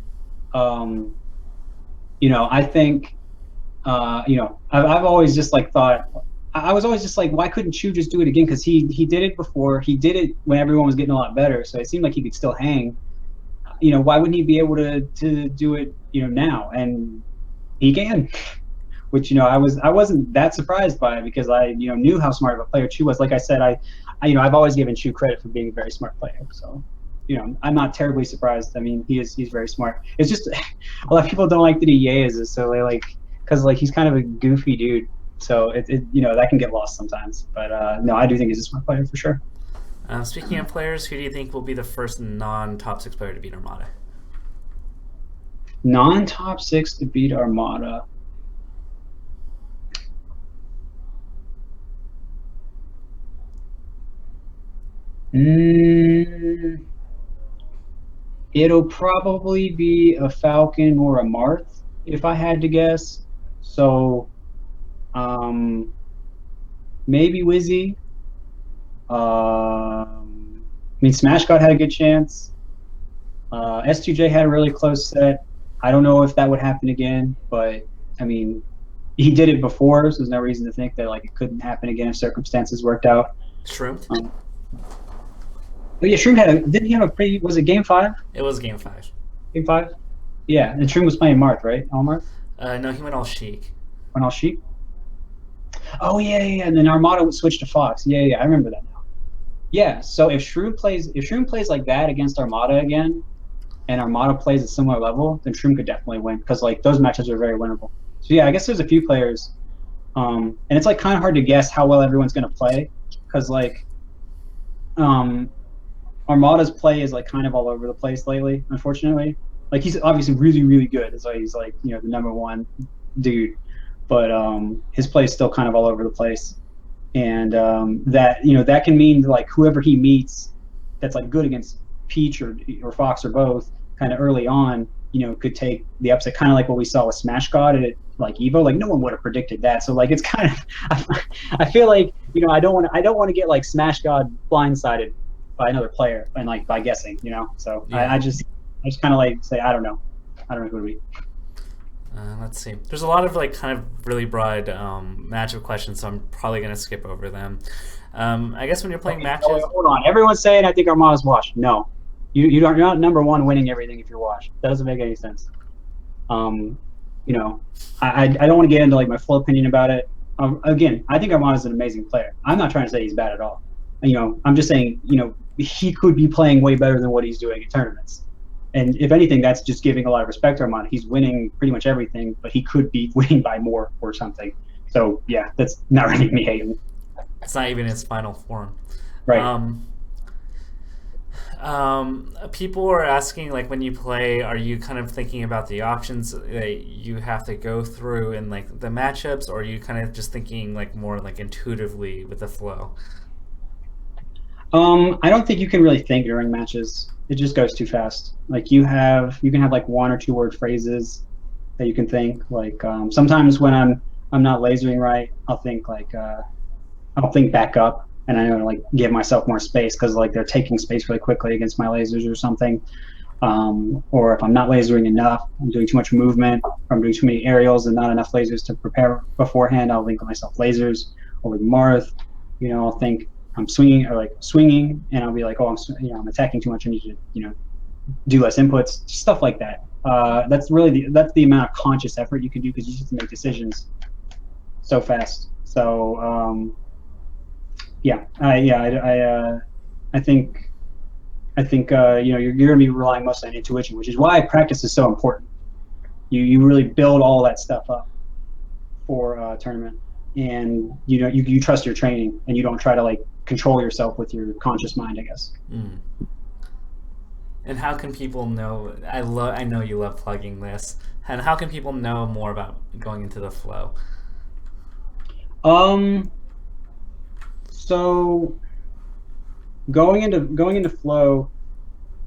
I think, I've always just like thought, I was always just like, why couldn't Chu just do it again? Because he did it before. He did it when everyone was getting a lot better. So it seemed like he could still hang. Why wouldn't he be able to do it, now? And he can. Which I wasn't that surprised by it because I knew how smart of a player Chu was. Like I said, I've always given Chu credit for being a very smart player. So I'm not terribly surprised. I mean, he's very smart. It's just a lot of people don't like that he Yayas, so they like because like he's kind of a goofy dude. So it that can get lost sometimes. But no, I do think he's a smart player for sure. Speaking of players, who do you think will be the first non-top 6 player to beat Armada? Non-top 6 to beat Armada. It'll probably be a Falcon or a Marth if I had to guess. So maybe Wizzy. I mean, Smash God had a good chance. S2J had a really close set. I don't know if that would happen again, but I mean, he did it before, so there's no reason to think that like it couldn't happen again if circumstances worked out. Shroom. But yeah, Shroom didn't he have a pretty? Was it Game 5? It was Game 5. Game 5. Yeah, and Shroom was playing Marth, right? All Marth. No, he went all Sheik. Went all Sheik. Oh yeah. And then Armada switched to Fox. Yeah, I remember that now. Yeah, so if Shroom plays like that against Armada again, and Armada plays a similar level, then Shroom could definitely win because like those matches are very winnable. So yeah, I guess there's a few players, and it's like kind of hard to guess how well everyone's gonna play because like, Armada's play is like kind of all over the place lately, unfortunately. Like he's obviously really, really good. So he's like, you know, the #1 dude, but his play is still kind of all over the place, and that, you know, that can mean like whoever he meets that's like good against Peach or Fox or both kind of early on, you know, could take the upset, kind of like what we saw with Smash God at like Evo. Like no one would have predicted that. So like it's kind of I feel like, you know, I don't want to get like Smash God blindsided by another player and like by guessing, you know. So yeah. I just kind of like say I don't know who it would be. Let's see. There's a lot of like kind of really broad matchup questions, so I'm probably gonna skip over them. I guess when you're playing matches. Hold on, everyone's saying I think Armada's washed. No, you're not #1 winning everything if you're washed. That doesn't make any sense. You know, I don't want to get into like my full opinion about it. Again, I think Armada's an amazing player. I'm not trying to say he's bad at all. You know, I'm just saying, you know, he could be playing way better than what he's doing in tournaments. And if anything, that's just giving a lot of respect to Armada. He's winning pretty much everything, but he could be winning by more or something. So yeah, that's not really me hating. It's not even his final form. Right. People are asking, like, when you play, are you kind of thinking about the options that you have to go through in like the matchups, or are you kind of just thinking like more like intuitively with the flow? I don't think you can really think during matches. It just goes too fast. Like you can have like 1 or 2 word phrases that you can think. Like sometimes when I'm not lasering right, I'll think like I'll think back up, and I know to like give myself more space because like they're taking space really quickly against my lasers or something. Or if I'm not lasering enough, I'm doing too much movement, or I'm doing too many aerials and not enough lasers to prepare beforehand, I'll link myself lasers. Or with Marth, you know, I'll think I'm swinging, and I'll be like, oh, I'm attacking too much. I need to, you know, do less inputs, stuff like that. That's really that's the amount of conscious effort you can do because you have to make decisions so fast. So I think you know, you're going to be relying mostly on intuition, which is why practice is so important. You really build all that stuff up for a tournament, and you know you trust your training, and you don't try to like control yourself with your conscious mind, I guess. And how can people know? I know you love plugging this. And how can people know more about going into the flow? So going into flow,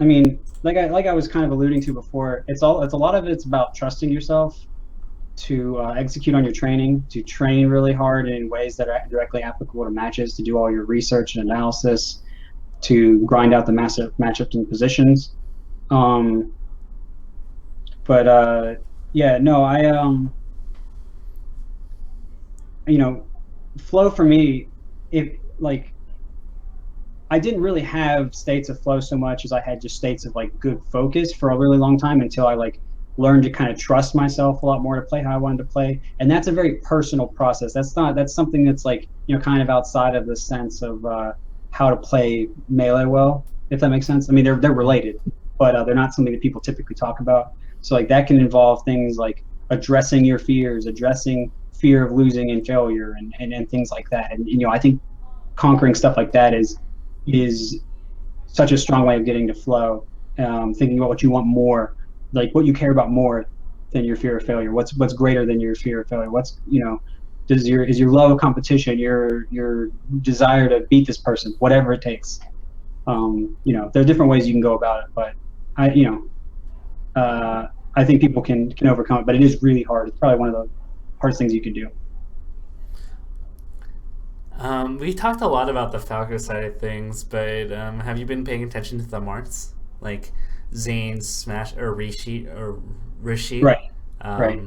I mean, like I was kind of alluding to before, it's a lot of it's about trusting yourself to execute on your training, to train really hard in ways that are directly applicable to matches, to do all your research and analysis, to grind out the matchups and positions. Yeah, no, you know, flow for me, I didn't really have states of flow so much as I had just states of like good focus for a really long time until I like learned to kind of trust myself a lot more to play how I wanted to play. And that's a very personal process. That's something that's like, you know, kind of outside of the sense of how to play Melee well, if that makes sense. I mean, they're related, but they're not something that people typically talk about. So like that can involve things like addressing your fears, addressing fear of losing and failure, and things like that. And you know, I think conquering stuff like that is such a strong way of getting to flow. Thinking about what you want more, like what you care about more than your fear of failure. What's greater than your fear of failure? What's, you know, is your love of competition, your desire to beat this person, whatever it takes. You know, there are different ways you can go about it, but I think people can overcome it, but it is really hard. It's probably one of the hardest things you can do. We talked a lot about the Falco side of things, but have you been paying attention to the Marths? Like Zane's Smash or Rishi? Right, right.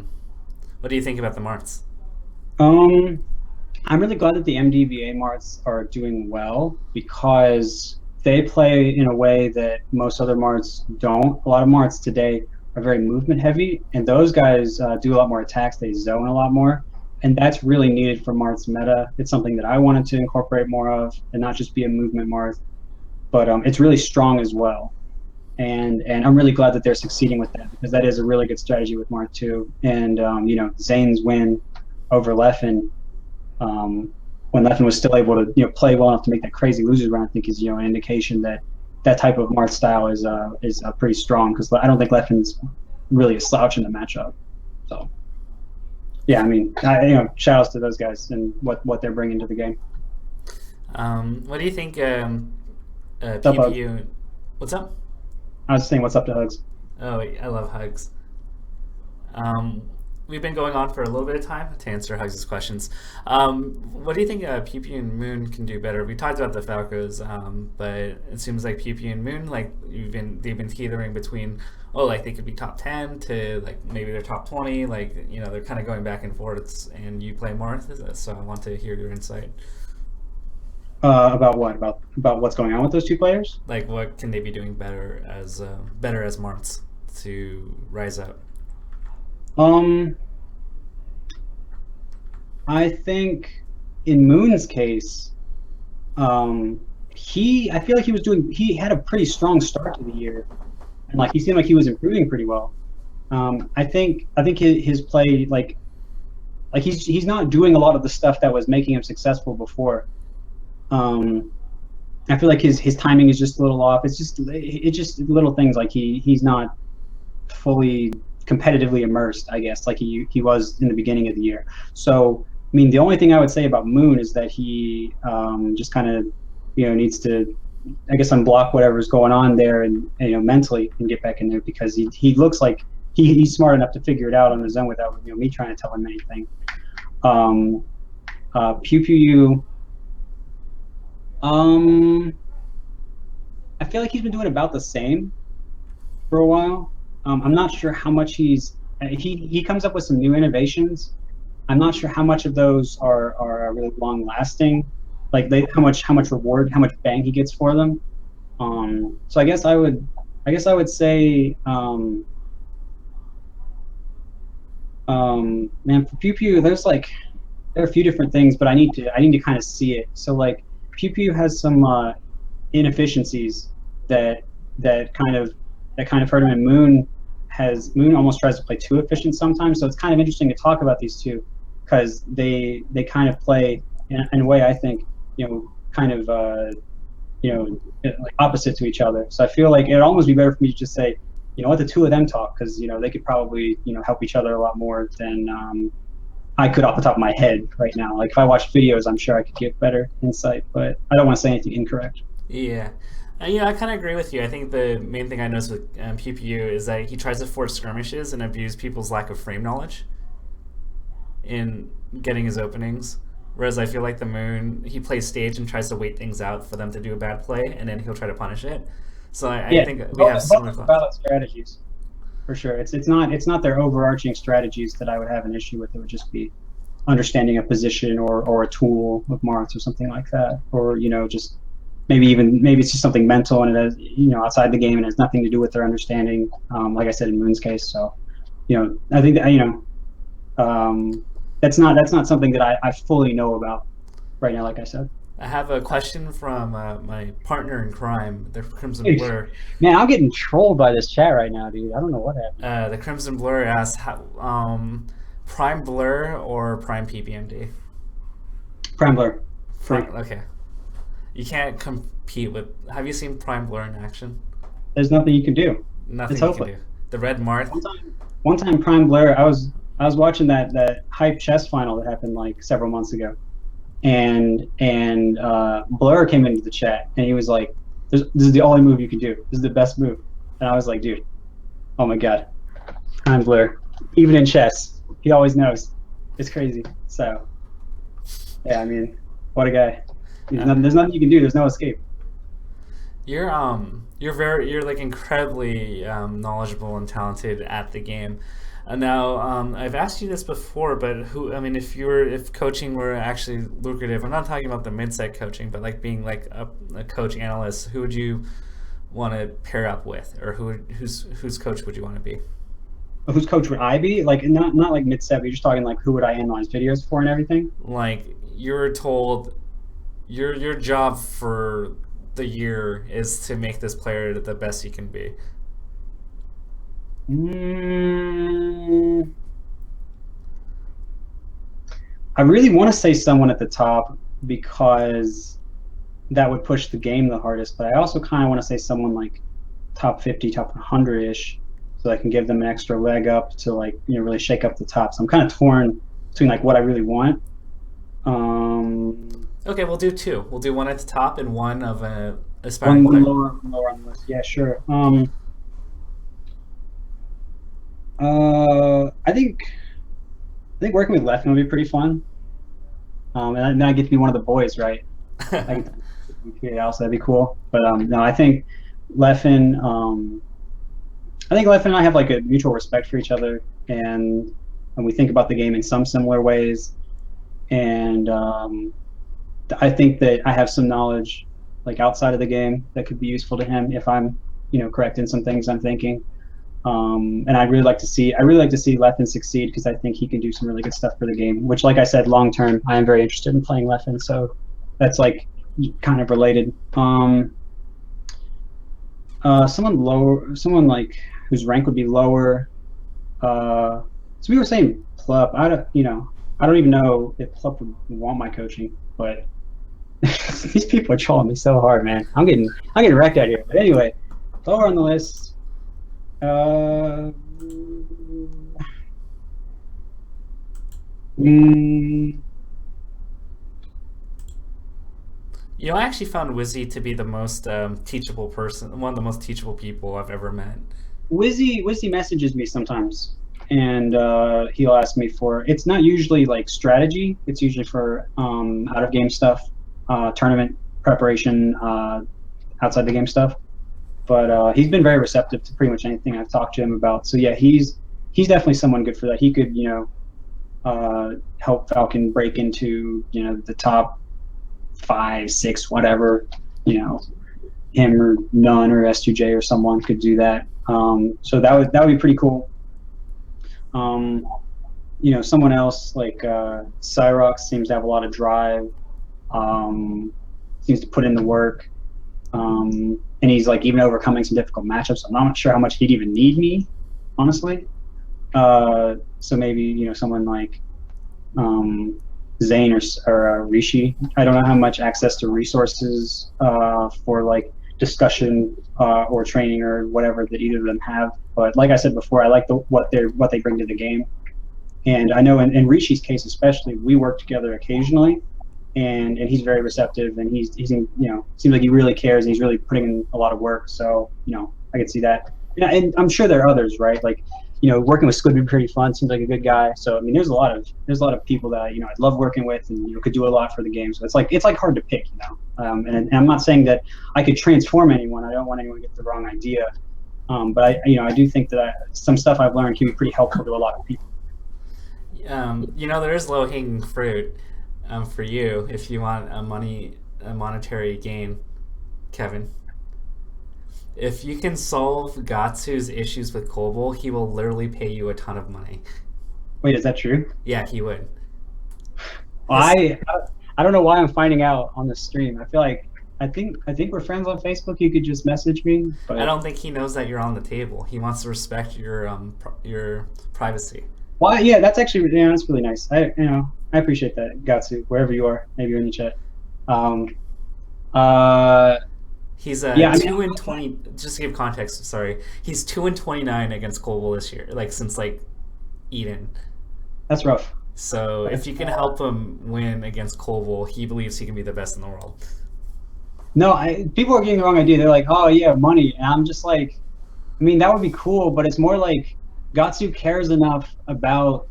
What do you think about the Marths? Um, I'm really glad that the MDVA Marths are doing well because they play in a way that most other Marths don't. A lot of Marths today are very movement heavy, and those guys do a lot more attacks. They zone a lot more, and that's really needed for Marths meta. It's something that I wanted to incorporate more of, and not just be a movement Marth, but it's really strong as well. And I'm really glad that they're succeeding with that because that is a really good strategy with Marth too. And Zane's win over Leffen, when Leffen was still able to play well enough to make that crazy losers round, I think is an indication that that type of Marth style is pretty strong because I don't think Leffen's really a slouch in the matchup. So yeah, I mean, shout outs to those guys and what they're bringing to the game. What do you think? PPU. What's up? I was saying, what's up to Hugs? Oh, I love Hugs. We've been going on for a little bit of time to answer Hugs' questions. What do you think PP and Moon can do better? We talked about the Falcos, but it seems like PP and Moon, like they've been teetering between, like they could be top 10 to like maybe they're top 20. Like they're kind of going back and forth. And you play Marth, so I want to hear your insight. About what? About what's going on with those two players? Like, what can they be doing better as Marths to rise up? I think in Moon's case, I feel like he had a pretty strong start to the year, and like he seemed like he was improving pretty well. I think his play like he's not doing a lot of the stuff that was making him successful before. I feel like his timing is just a little off. It's just little things like he's not fully competitively immersed, I guess, like he was in the beginning of the year. So I mean, the only thing I would say about Moon is that he just kind of needs to, I guess, unblock whatever's going on there and mentally and get back in there because he looks like he's smart enough to figure it out on his own without me trying to tell him anything. Pew Pew. I feel like he's been doing about the same for a while. I'm not sure how much he comes up with some new innovations. I'm not sure how much of those are really long lasting, like how much reward, how much bang he gets for them. So I guess I would say, man, for Pew Pew, there are a few different things, but I need to kind of see it. So like Pew Pew has some inefficiencies that kind of hurt him, and Moon almost tries to play too efficient sometimes. So it's kind of interesting to talk about these two because they kind of play in a way I think kind of like opposite to each other. So I feel like it'd almost be better for me to just say, let the two of them talk because they could probably help each other a lot more than I could off the top of my head right now. Like if I watched videos, I'm sure I could give better insight, but I don't want to say anything incorrect. Yeah. I kind of agree with you. I think the main thing I noticed with PPU is that he tries to force skirmishes and abuse people's lack of frame knowledge in getting his openings. Whereas I feel like the Moon, he plays stage and tries to wait things out for them to do a bad play, and then he'll try to punish it. So I think we have similar thoughts. Valid strategies. For sure, it's not their overarching strategies that I would have an issue with. It would just be understanding a position or a tool of Marths or something like that, or just maybe it's just something mental and it has outside the game and has nothing to do with their understanding. Like I said in Moon's case, so I think that that's not something that I fully know about right now. Like I said. I have a question from my partner in crime, the Crimson Blur. Man, I'm getting trolled by this chat right now, dude. I don't know what happened. The Crimson Blur asks, Prime Blur or Prime PPMD? Prime Blur. Okay. You can't compete with... Have you seen Prime Blur in action? There's nothing you can do. Nothing you can do. The Red Marth? One time Prime Blur, I was watching that hype chess final that happened like several months ago. And Blur came into the chat and he was like, this is the only move you can do. This is the best move. And I was like, dude, oh my god, I'm Blur. Even in chess, he always knows. It's crazy. So yeah, I mean, What a guy. There's nothing you can do. There's no escape. You're like incredibly knowledgeable and talented at the game. Now, I've asked you this before, but if coaching were actually lucrative, I'm not talking about the mid-set coaching, but like being like a coach analyst, who would you want to pair up with, or whose coach would you want to be? Whose coach would I be? Like not like mid-set. You're just talking like who would I analyze videos for and everything? Like you're told your job for the year is to make this player the best he can be. I really want to say someone at the top because that would push the game the hardest, but I also kind of want to say someone like top 50, top 100-ish, so I can give them an extra leg up to like really shake up the top. So I'm kind of torn between like what I really want. Okay, we'll do two. We'll do one at the top and one of a aspiring one player. lower on the list. Yeah, sure. I think working with Leffen would be pretty fun. And then I get to be one of the boys, right? I get to be also, that'd be cool. But no, I think Leffen. And I have like a mutual respect for each other, and we think about the game in some similar ways. And I think that I have some knowledge like outside of the game that could be useful to him if I'm correct in some things I'm thinking. And I'd really like to see Leffen succeed because I think he can do some really good stuff for the game, which, like I said, long term I am very interested in playing Leffen, so that's like kind of related. Someone like whose rank would be lower. So we were saying Plup. I don't even know if Plup would want my coaching, but these people are trolling me so hard, man. I'm getting wrecked out here. But anyway, lower on the list. I actually found Wizzy to be the most teachable person, one of the most teachable people I've ever met. Wizzy messages me sometimes, and he'll ask me for. It's not usually like strategy. It's usually for out of game stuff, tournament preparation, outside the game stuff. But he's been very receptive to pretty much anything I've talked to him about. So yeah, he's definitely someone good for that. He could help Falcon break into the top 5, 6, whatever. Him or None or S2J or someone could do that. So that would be pretty cool. Someone else like Cyrox seems to have a lot of drive. Seems to put in the work. And he's like even overcoming some difficult matchups. I'm not sure how much he'd even need me, honestly. So maybe someone like Zane or Rishi. I don't know how much access to resources for like discussion or training or whatever that either of them have. But like I said before, I like what they bring to the game. And I know in Rishi's case especially, we work together occasionally. And he's very receptive, and he's seems like he really cares, and he's really putting in a lot of work. So I could see that. And I'm sure there are others, right? Like working with Squid would be pretty fun. Seems like a good guy. So I mean, there's a lot of people that I'd love working with, and could do a lot for the game. So it's like hard to pick, And I'm not saying that I could transform anyone. I don't want anyone to get the wrong idea. But I do think that some stuff I've learned can be pretty helpful to a lot of people. There is low hanging fruit. For you, if you want a monetary gain, Kevin. If you can solve Gatsu's issues with Koval, he will literally pay you a ton of money. Wait, is that true? Yeah, he would. Well, I don't know why I'm finding out on the stream. I feel like I think we're friends on Facebook. You could just message me. But I don't think he knows that you're on the table. He wants to respect your privacy. Well, yeah, that's actually that's really nice. I appreciate that, Gatsu, wherever you are. Maybe you're in the chat. He's 2-20. Just to give context, sorry, he's 2-29 against Koval this year, since Eden. That's rough. So if you can help him win against Koval, he believes he can be the best in the world. No, people are getting the wrong idea. They're like, oh yeah, money, and I'm just like, I mean, that would be cool, but it's more like Gatsu cares enough about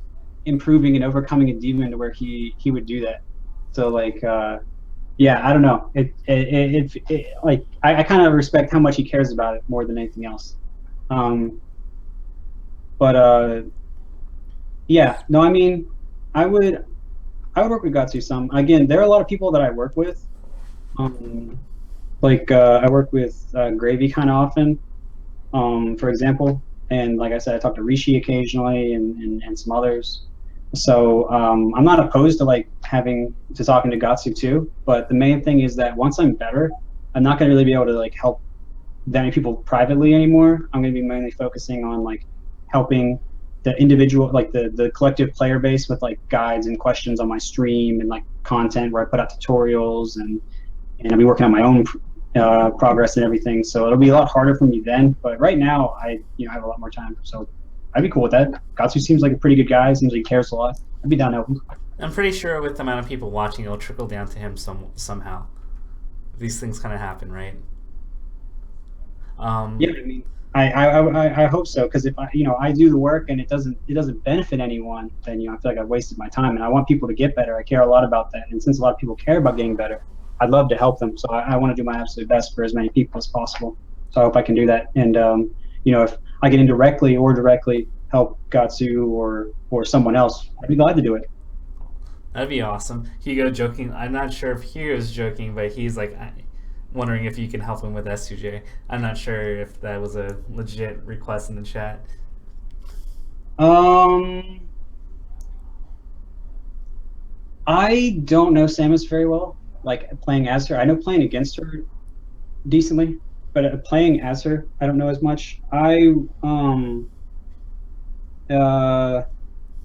improving and overcoming a demon to where he would do that. So yeah, I don't know. Like I kind of respect how much he cares about it more than anything else. Um, but yeah, no, I mean, I would I would work with Gatsu some. Again, there are a lot of people that I work with. Um, like I work with Gravy kind of often, for example. And like I said, I talk to Rishi occasionally and some others. So I'm not opposed to like having to talking to Gatsu too. But the main thing is that once I'm better, I'm not going to really be able to like help that many people privately anymore. I'm going to be mainly focusing on like helping the individual, like the collective player base with like guides and questions on my stream and like content where I put out tutorials and I'll be working on my own progress and everything. So it'll be a lot harder for me then. But right now, have a lot more time. So I'd be cool with that. Gatsu seems like a pretty good guy. Seems like he cares a lot. I'd be down to help him. I'm pretty sure with the amount of people watching, it'll trickle down to him somehow. These things kind of happen, right? Yeah, I mean, I hope so because if I do the work and it doesn't benefit anyone, then I feel like I've wasted my time. And I want people to get better. I care a lot about that. And since a lot of people care about getting better, I'd love to help them. So I want to do my absolute best for as many people as possible. So I hope I can do that. And if I can indirectly or directly help Gatsu or someone else, I'd be glad to do it. That'd be awesome. Hugo joking. I'm not sure if Hugo's joking, but he's like wondering if you can help him with S2J. I'm not sure if that was a legit request in the chat. I don't know Samus very well. Like playing as her, I know playing against her decently, but playing as her, I don't know as much. I'd be down.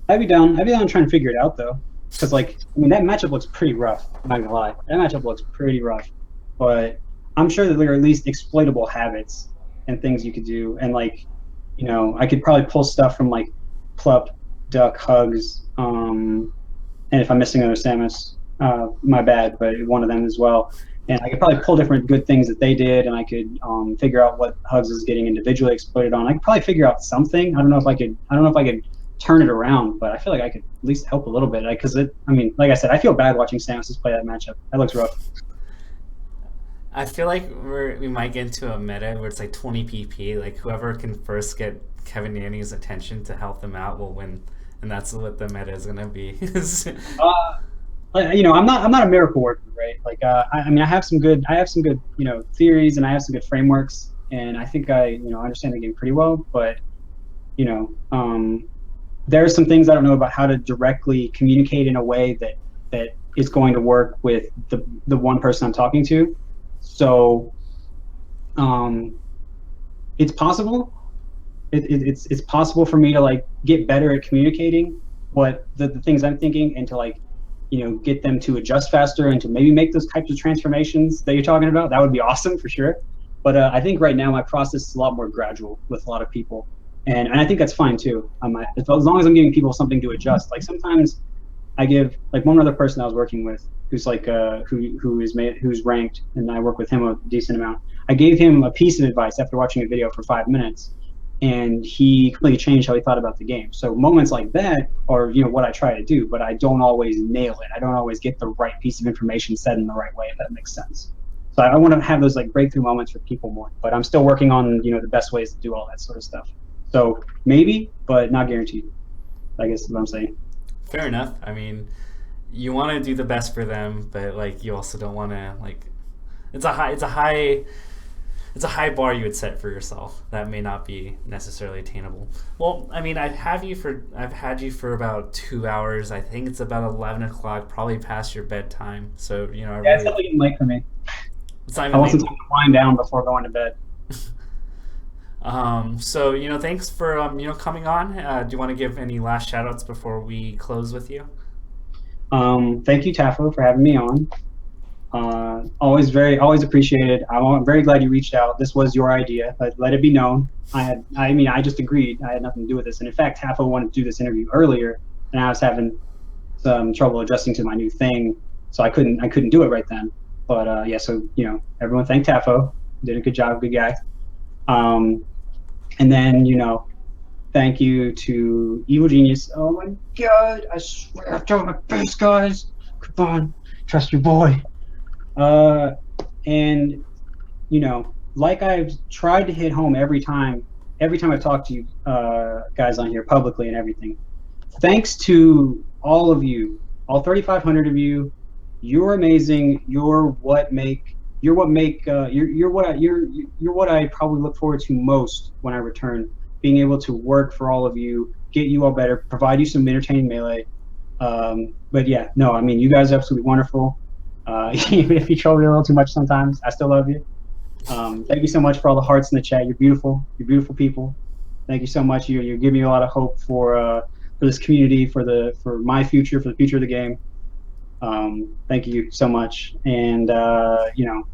I'd be down trying to figure it out though, because like I mean that matchup looks pretty rough. I'm not gonna lie, that matchup looks pretty rough. But I'm sure that there are at least exploitable habits and things you could do, and like I could probably pull stuff from like Plup, Duck, Hugs, and if I'm missing another Samus, my bad, but one of them as well. And I could probably pull different good things that they did, and I could figure out what Hugs is getting individually exploited on. I could probably figure out something. I don't know if I could. I don't know if I could turn it around, but I feel like I could at least help a little bit. Because I mean, like I said, I feel bad watching Samus play that matchup. That looks rough. I feel like we might get into a meta where it's like 20 PP. Like whoever can first get Kevin Nanny's attention to help them out will win, and that's what the meta is gonna be. I'm not a miracle worker, right? Like, I mean, I have some good theories and I have some good frameworks, and I think I understand the game pretty well. But there are some things I don't know about how to directly communicate in a way that is going to work with the one person I'm talking to. So, it's possible. It's possible for me to like get better at communicating what the things I'm thinking and to like get them to adjust faster and to maybe make those types of transformations that you're talking about. That would be awesome for sure. But I think right now my process is a lot more gradual with a lot of people, and I think that's fine too. As long as I'm giving people something to adjust. Like sometimes I give like one other person I was working with who's like who's ranked, and I work with him a decent amount. I gave him a piece of advice after watching a video for 5 minutes, and he completely changed how he thought about the game. So moments like that are what I try to do, but I don't always nail it. I don't always get the right piece of information said in the right way, if that makes sense. So I want to have those like breakthrough moments for people more, but I'm still working on the best ways to do all that sort of stuff. So maybe, but not guaranteed, I guess is what I'm saying. Fair enough. I mean, you want to do the best for them, but like you also don't want to like it's a high bar you would set for yourself that may not be necessarily attainable. Well, I mean, I've had you for about 2 hours. I think it's about 11 o'clock, probably past your bedtime. So It's definitely getting late for me. It's not I even want late. some time to wind down before going to bed. So thanks for coming on. Do you want to give any last shout outs before we close with you? Thank you, Tafo, for having me on. Always appreciated. I'm very glad you reached out. This was your idea, but let it be known. I just agreed. I had nothing to do with this. And in fact, Tafo wanted to do this interview earlier, and I was having some trouble adjusting to my new thing, so I couldn't do it right then. But yeah, so everyone thank Tafo. Did a good job, good guy. And then thank you to Evil Genius. Oh my God, I swear I've done my best, guys. Come on, trust your boy. And you know, like I've tried to hit home every time I've talked to you guys on here publicly and everything. Thanks to all of you, all 3,500 of you. You're amazing. You're what I probably look forward to most when I return. Being able to work for all of you, get you all better, provide you some entertaining melee. But yeah, no, I mean, you guys are absolutely wonderful. Even if you troll me a little too much sometimes, I still love you. Thank you so much for all the hearts in the chat. You're beautiful. You're beautiful people. Thank you so much. You're giving me a lot of hope for this community, for my future, for the future of the game. Thank you so much. And you know,